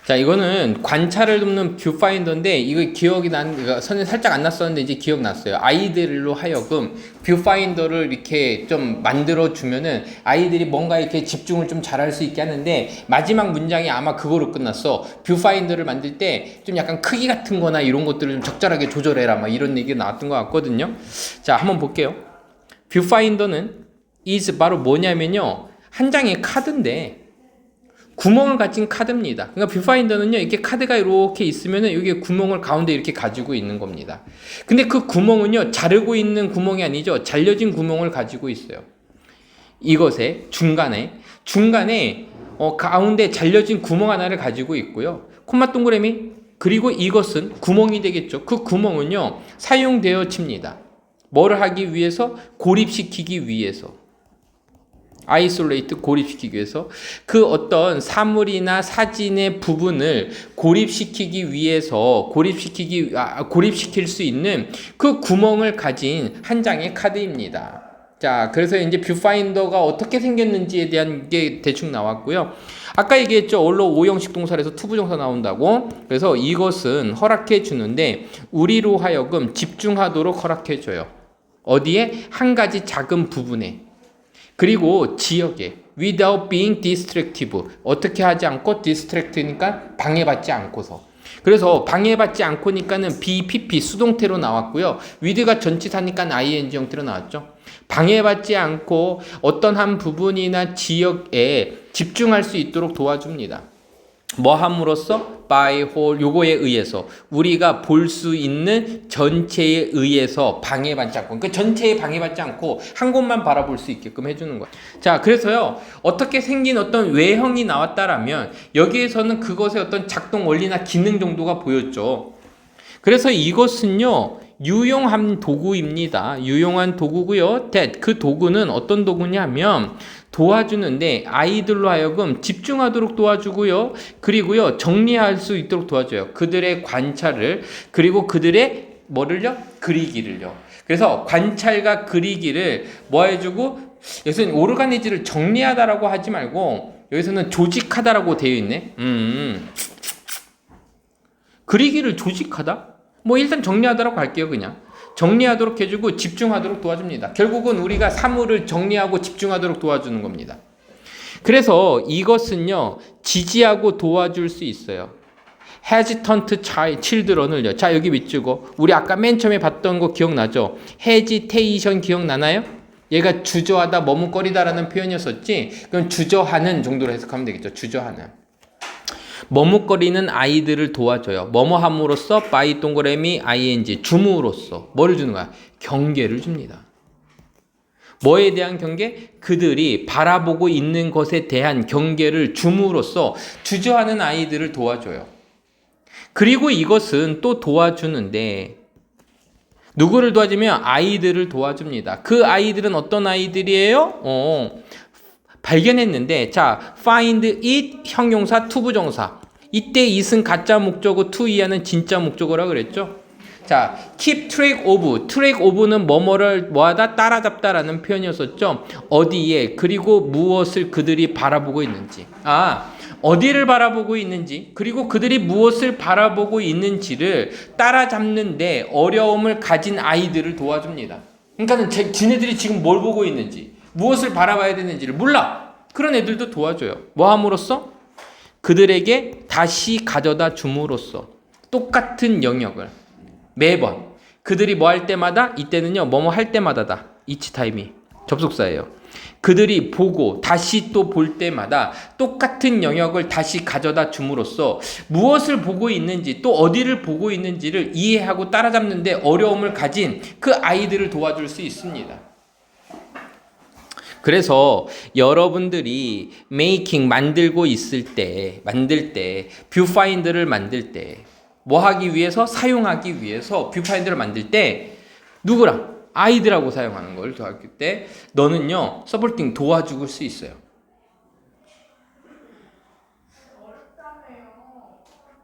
자, 이거는 관찰을 돕는 뷰파인더인데 이거 기억이 선생님 살짝 안 났었는데 이제 기억났어요. 아이들로 하여금 뷰파인더를 이렇게 좀 만들어 주면은 아이들이 뭔가 이렇게 집중을 좀 잘할 수 있게 하는데 마지막 문장이 아마 그거로 끝났어. 뷰파인더를 만들 때 좀 약간 크기 같은 거나 이런 것들을 좀 적절하게 조절해라 막 이런 얘기가 나왔던 것 같거든요. 자, 한번 볼게요. 뷰파인더는 is 바로 뭐냐면요, 한 장의 카드인데 구멍을 가진 카드입니다. 그러니까 뷰파인더는요, 이렇게 카드가 이렇게 있으면은 여기 구멍을 가운데 이렇게 가지고 있는 겁니다. 근데 그 구멍은요, 자르고 있는 구멍이 아니죠. 잘려진 구멍을 가지고 있어요. 이것의 중간에 가운데 잘려진 구멍 하나를 가지고 있고요. 콤마 동그라미, 그리고 이것은 구멍이 되겠죠. 그 구멍은요, 사용되어집니다. 뭐를 하기 위해서? 고립시키기 위해서. 아이솔레이트, 고립시키기 위해서 그 어떤 사물이나 사진의 부분을 고립시키기 위해서 고립시킬 수 있는 그 구멍을 가진 한 장의 카드입니다. 자, 그래서 이제 뷰파인더가 어떻게 생겼는지에 대한 게 대충 나왔고요. 아까 얘기했죠. 원로 5형식 동사에서 투부정사 나온다고. 그래서 이것은 허락해 주는데 우리로 하여금 집중하도록 허락해 줘요. 어디에? 한 가지 작은 부분에. 그리고 지역에 without being distractive, 어떻게 하지 않고 distract니까 방해받지 않고서. 그래서 방해받지 않고니까는 BPP 수동태로 나왔고요. with가 전치사니까 ing 형태로 나왔죠. 방해받지 않고 어떤 한 부분이나 지역에 집중할 수 있도록 도와줍니다. 뭐 함으로써? by whole, 요거에 의해서 우리가 볼 수 있는 전체에 의해서 방해받지 않고, 그 전체에 방해받지 않고 한 곳만 바라볼 수 있게끔 해주는 거예요. 자, 그래서요, 어떻게 생긴 어떤 외형이 나왔다라면 여기에서는 그것의 어떤 작동 원리나 기능 정도가 보였죠. 그래서 이것은요, 유용한 도구입니다. 유용한 도구고요. 그 도구는 어떤 도구냐면 도와주는데 아이들로 하여금 집중하도록 도와주고요. 그리고요, 정리할 수 있도록 도와줘요. 그들의 관찰을, 그리고 그들의 뭐를요? 그리기를요. 그래서 관찰과 그리기를 뭐 해주고, 여기서는 오르가니즈를 정리하다라고 하지 말고 여기서는 조직하다라고 되어 있네. 그리기를 조직하다? 뭐 일단 정리하도록 할게요. 그냥 정리하도록 해주고 집중하도록 도와줍니다. 결국은 우리가 사물을 정리하고 집중하도록 도와주는 겁니다. 그래서 이것은요, 지지하고 도와줄 수 있어요. hesitant children을요. 자, 여기 밑주고 우리 아까 맨 처음에 봤던 거 기억나죠? hesitation 기억나나요? 얘가 주저하다, 머뭇거리다라는 표현이었었지. 그럼 주저하는 정도로 해석하면 되겠죠. 주저하는. 머뭇거리는 아이들을 도와줘요. 뭐뭐함으로써 by 동그라미 ing 줌으로써 뭐를 주는 거야? 경계를 줍니다. 뭐에 대한 경계? 그들이 바라보고 있는 것에 대한 경계를 줌으로써 주저하는 아이들을 도와줘요. 그리고 이것은 또 도와주는데 누구를 도와주면 아이들을 도와줍니다. 그 아이들은 어떤 아이들이에요? 발견했는데 자, find it 형용사 투부정사. 이때 it은 가짜 목적어, to 이하는 진짜 목적어라 그랬죠? 자, keep track of는 뭐뭐를 뭐하다 따라잡다라는 표현이었었죠. 어디에 그리고 무엇을 그들이 바라보고 있는지. 어디를 바라보고 있는지 그리고 그들이 무엇을 바라보고 있는지를 따라잡는데 어려움을 가진 아이들을 도와줍니다. 그러니까는 지네들이 지금 뭘 보고 있는지 무엇을 바라봐야 되는지를 몰라. 그런 애들도 도와줘요. 뭐 함으로써? 그들에게 다시 가져다 줌으로써 똑같은 영역을 매번 그들이 뭐 할 때마다 이때는요 뭐뭐 할 때마다다. each time이 접속사예요. 그들이 보고 다시 또 볼 때마다 똑같은 영역을 다시 가져다 줌으로써 무엇을 보고 있는지 또 어디를 보고 있는지를 이해하고 따라잡는데 어려움을 가진 그 아이들을 도와줄 수 있습니다. 그래서 여러분들이 만들고 있을 때, 뷰파인더를 만들 때 뭐 하기 위해서? 사용하기 위해서 뷰파인더를 만들 때 누구랑? 아이들하고 사용하는 걸 도와줄 때 너는요 서포팅 도와줄 수 있어요.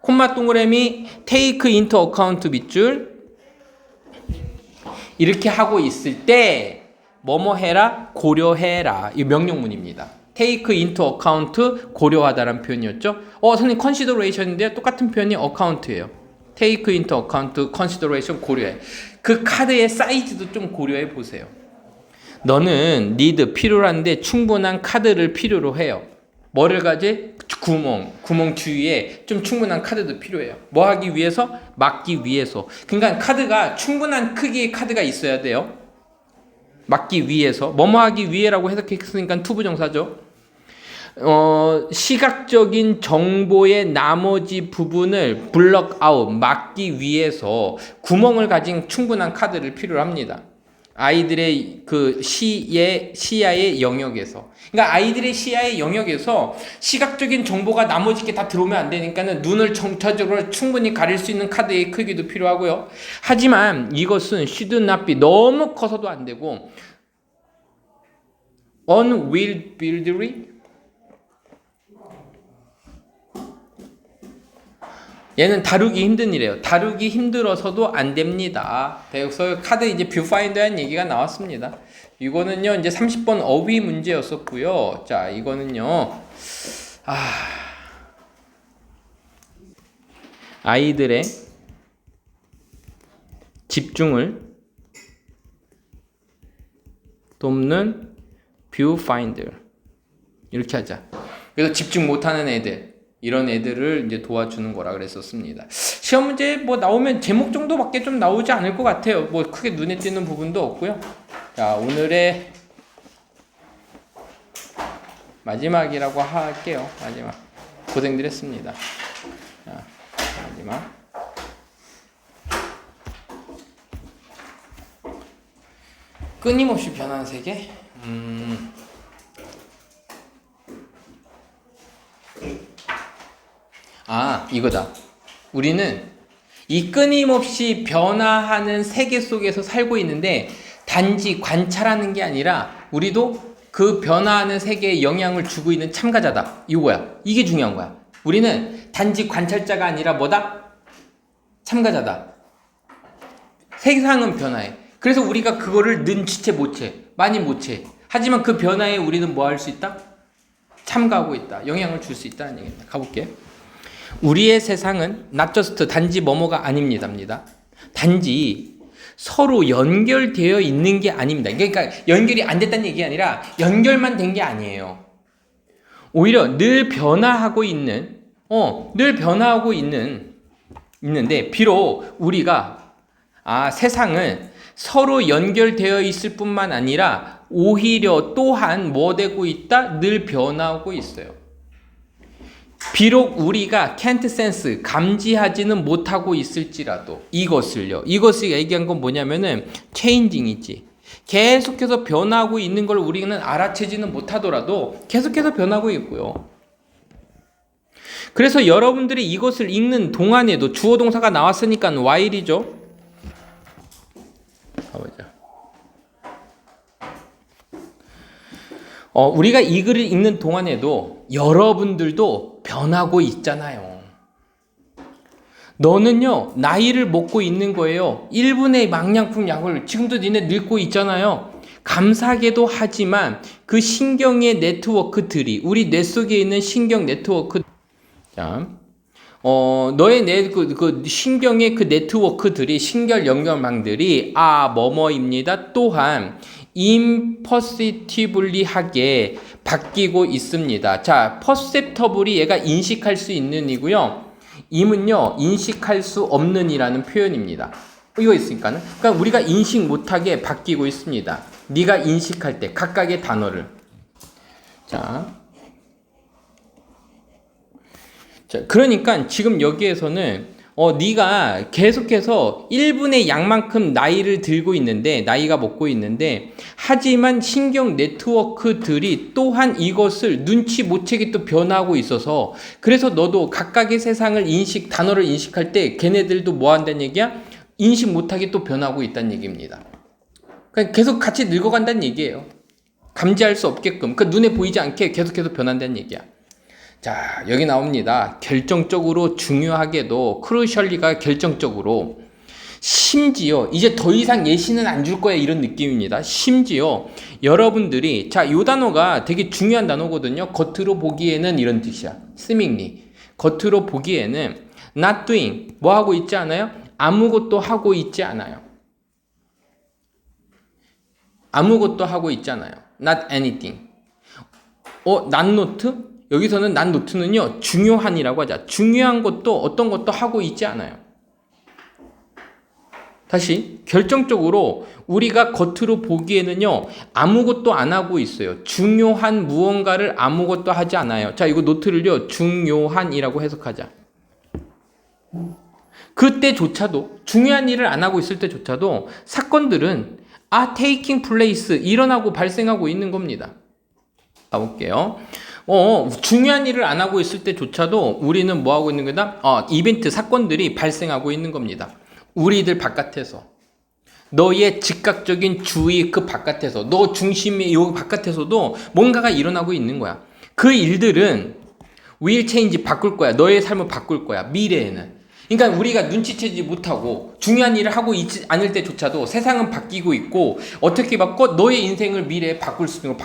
콤마 동그라미 take into account 밑줄 이렇게 하고 있을 때 뭐뭐 해라 고려해라 이 명령문입니다. take into account 고려하다라는 표현이었죠. 선생님 consideration인데 똑같은 표현이 account예요. take into account consideration 고려해. 그 카드의 사이즈도 좀 고려해 보세요. 너는 need 필요한데 충분한 카드를 필요로 해요. 뭐를 가지? 구멍 주위에 좀 충분한 카드도 필요해요. 뭐 하기 위해서? 막기 위해서. 그러니까 카드가 충분한 크기의 카드가 있어야 돼요. 막기 위해서. 뭐뭐 하기 위해라고 해석했으니까 투부정사죠. 시각적인 정보의 나머지 부분을 블럭 아웃 막기 위해서 구멍을 가진 충분한 카드를 필요로 합니다. 아이들의 그 시야의 영역에서. 그러니까 아이들의 시야의 영역에서 시각적인 정보가 나머지 게 다 들어오면 안 되니까는 눈을 전체적으로 충분히 가릴 수 있는 카드의 크기도 필요하고요. 하지만 이것은 should not be 너무 커서도 안 되고 unwieldy 얘는 다루기 힘든 이래요. 다루기 힘들어서도 안 됩니다. 그래서 카드 이제 뷰파인더한 얘기가 나왔습니다. 이거는요, 이제 30번 어휘 문제였었고요. 자, 이거는요, 아이들의 집중을 돕는 뷰파인더. 이렇게 하자. 그래서 집중 못하는 애들. 이런 애들을 이제 도와주는 거라 그랬었습니다. 시험 문제 뭐 나오면 제목 정도밖에 좀 나오지 않을 것 같아요. 뭐 크게 눈에 띄는 부분도 없고요. 자, 오늘의 마지막이라고 할게요. 마지막. 고생들 했습니다. 자, 마지막. 끊임없이 변하는 세계? 이거다. 우리는 이 끊임없이 변화하는 세계 속에서 살고 있는데 단지 관찰하는 게 아니라 우리도 그 변화하는 세계에 영향을 주고 있는 참가자다. 이거야. 이게 중요한 거야. 우리는 단지 관찰자가 아니라 뭐다? 참가자다. 세상은 변화해. 그래서 우리가 그거를 눈치채 못채. 많이 못채. 하지만 그 변화에 우리는 뭐 할 수 있다? 참가하고 있다. 영향을 줄 수 있다는 얘기입니다. 가볼게요. 우리의 세상은 not just 단지 뭐뭐가 아닙니다. 단지 서로 연결되어 있는 게 아닙니다. 그러니까 연결이 안 됐다는 얘기가 아니라 연결만 된 게 아니에요. 오히려 늘 변화하고 있는데 비록 우리가 세상은 서로 연결되어 있을 뿐만 아니라 오히려 또한 뭐 되고 있다? 늘 변화하고 있어요. 비록 우리가 can't sense, 감지하지는 못하고 있을지라도 이것을 얘기한 건 뭐냐면은 changing이지. 계속해서 변하고 있는 걸 우리는 알아채지는 못하더라도 계속해서 변하고 있고요. 그래서 여러분들이 이것을 읽는 동안에도 주어 동사가 나왔으니까 while이죠. 가보자. 우리가 이 글을 읽는 동안에도 여러분들도 변하고 있잖아요. 너는요, 나이를 먹고 있는 거예요. 1분의 망량품 약을 지금도 니네 늙고 있잖아요. 감사하게도 하지만 그 신경의 네트워크들이, 우리 뇌 속에 있는 신경 네트워크, 너의 그 신경의 그 네트워크들이, 신결 연결망들이, 뭐뭐입니다. 또한, imperceptibly하게 바뀌고 있습니다. 자, perceptibly 얘가 인식할 수 있는 이고요. 임은요, 인식할 수 없는 이라는 표현입니다. 이거 있으니까는. 그러니까 우리가 인식 못하게 바뀌고 있습니다. 네가 인식할 때 각각의 단어를. 자, 그러니까 지금 여기에서는 네가 계속해서 1분의 양만큼 나이를 들고 있는데, 나이가 먹고 있는데, 하지만 신경 네트워크들이 또한 이것을 눈치 못 채게 또 변하고 있어서, 그래서 너도 각각의 세상을 단어를 인식할 때 걔네들도 뭐 한다는 얘기야? 인식 못하게 또 변하고 있다는 얘기입니다. 그러니까 계속 같이 늙어간다는 얘기예요. 감지할 수 없게끔, 그러니까 눈에 보이지 않게 계속해서 변한다는 얘기야. 자, 여기 나옵니다. 결정적으로 중요하게도 크루셜리가 결정적으로 심지어 이제 더 이상 예시는 안 줄 거야 이런 느낌입니다. 심지어 여러분들이 요 단어가 되게 중요한 단어거든요. 겉으로 보기에는 이런 뜻이야. seemingly. 겉으로 보기에는 not doing 뭐 하고 있지 않아요? 아무것도 하고 있지 않아요. 아무것도 하고 있잖아요. not anything. not note? 여기서는 not note는요, 중요한이라고 하자. 중요한 것도 어떤 것도 하고 있지 않아요. 다시, 결정적으로 우리가 겉으로 보기에는요, 아무것도 안 하고 있어요. 중요한 무언가를 아무것도 하지 않아요. 자, 이거 노트를요, 중요한이라고 해석하자. 그때조차도, 중요한 일을 안 하고 있을 때조차도 사건들은 taking place, 일어나고 발생하고 있는 겁니다. 가볼게요. 중요한 일을 안 하고 있을 때조차도 우리는 뭐 하고 있는 거다? 이벤트, 사건들이 발생하고 있는 겁니다. 우리들 바깥에서. 너의 즉각적인 주의 그 바깥에서, 너 중심의 요 바깥에서도 뭔가가 일어나고 있는 거야. 그 일들은 will change, 바꿀 거야. 너의 삶을 바꿀 거야. 미래에는. 그러니까 우리가 눈치채지 못하고 중요한 일을 하고 있지 않을 때조차도 세상은 바뀌고 있고, 어떻게 바꿔? 너의 인생을 미래에 바꿀 수 있는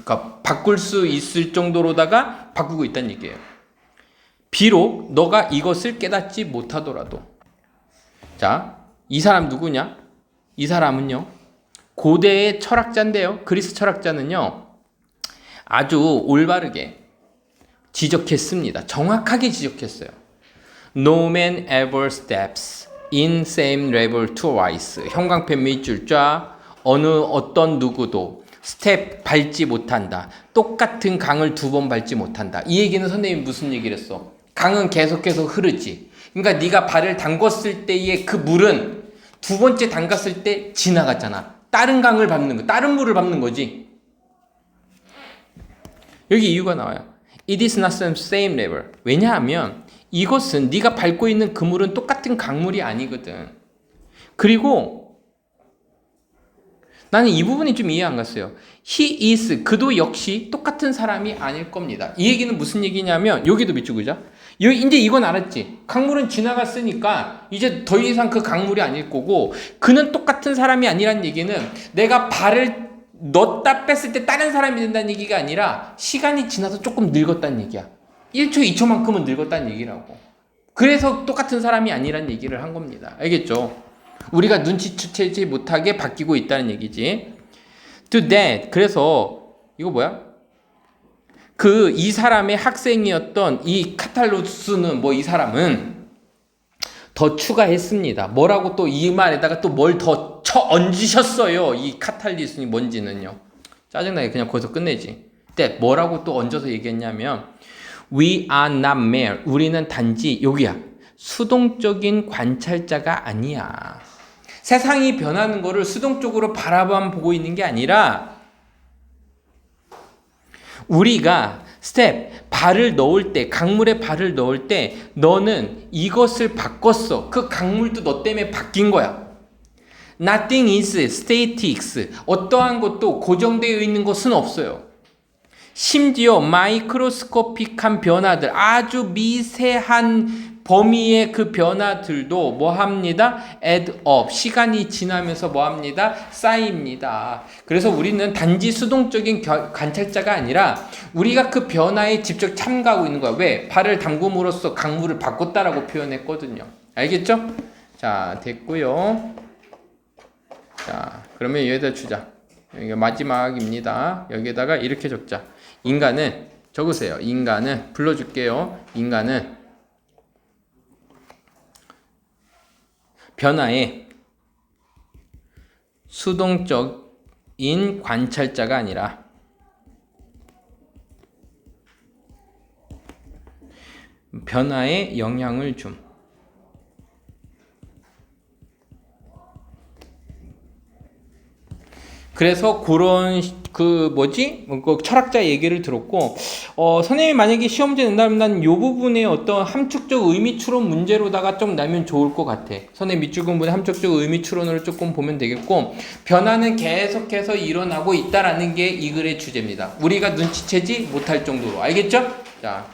거 바꿀 수 있을 정도로다가 바꾸고 있다는 얘기예요. 비록 너가 이것을 깨닫지 못하더라도. 자, 이 사람 누구냐? 이 사람은요, 고대의 철학자인데요. 그리스 철학자는요, 아주 올바르게 지적했습니다. 정확하게 지적했어요. No man ever steps in same level twice. 형광펜 밑줄자 어떤 누구도 스텝 밟지 못한다. 똑같은 강을 2번 밟지 못한다. 이 얘기는 선생님이 무슨 얘기를 했어? 강은 계속해서 흐르지. 그러니까 네가 발을 담궜을 때의 그 물은 두 번째 담갔을 때 지나갔잖아. 다른 강을 밟는 거, 다른 물을 밟는 거지. 여기 이유가 나와요. It is not the same level. 왜냐하면 이것은 네가 밟고 있는 그물은 똑같은 강물이 아니거든. 그리고 나는 이 부분이 좀 이해 안 갔어요. He is, 그도 역시 똑같은 사람이 아닐 겁니다. 이 얘기는 무슨 얘기냐면, 여기도 밑줄 그죠? 이제 이건 알았지. 강물은 지나갔으니까 이제 더 이상 그 강물이 아닐 거고, 그는 똑같은 사람이 아니란 얘기는 내가 발을 넣었다 뺐을 때 다른 사람이 된다는 얘기가 아니라 시간이 지나서 조금 늙었다는 얘기야. 1초, 2초만큼은 늙었다는 얘기라고. 그래서 똑같은 사람이 아니란 얘기를 한 겁니다. 알겠죠? 우리가 눈치채지 못하게 바뀌고 있다는 얘기지. To that. 그래서 이거 뭐야? 이 사람의 학생이었던 이 카탈로스는 이 사람은 더 추가했습니다. 뭐라고 또 이 말에다가 또 뭘 더 얹으셨어요. 이 카탈리스니 뭔지는요. 짜증나게 그냥 거기서 끝내지. 근데 뭐라고 또 얹어서 얘기했냐면 We are not mere. 우리는 단지 여기야. 수동적인 관찰자가 아니야. 세상이 변하는 거를 수동적으로 바라만 보고 있는 게 아니라 우리가 발을 넣을 때, 강물에 발을 넣을 때 너는 이것을 바꿨어. 그 강물도 너 때문에 바뀐 거야. Nothing is static. 어떠한 것도 고정되어 있는 것은 없어요. 심지어 마이크로스코픽한 변화들, 아주 미세한 범위의 그 변화들도 뭐 합니다? add up. 시간이 지나면서 뭐 합니다? 쌓입니다. 그래서 우리는 단지 수동적인 관찰자가 아니라 우리가 그 변화에 직접 참가하고 있는 거야. 왜? 발을 담금으로써 강물을 바꿨다라고 표현했거든요. 알겠죠? 자, 됐고요. 자, 그러면 여기다 주자. 여기가 마지막입니다. 여기다가 이렇게 적자. 인간은 적으세요. 인간은 불러줄게요. 인간은 변화의 수동적인 관찰자가 아니라 변화에 영향을 줌. 그래서 그런 그 철학자 얘기를 들었고, 선생님이 만약에 시험지에 낸다면 난 이 부분에 어떤 함축적 의미 추론 문제로다가 좀 내면 좋을 것 같아. 선생님 밑줄 공부는 함축적 의미 추론으로 조금 보면 되겠고, 변화는 계속해서 일어나고 있다라는 게 이 글의 주제입니다. 우리가 눈치채지 못할 정도로. 알겠죠? 자.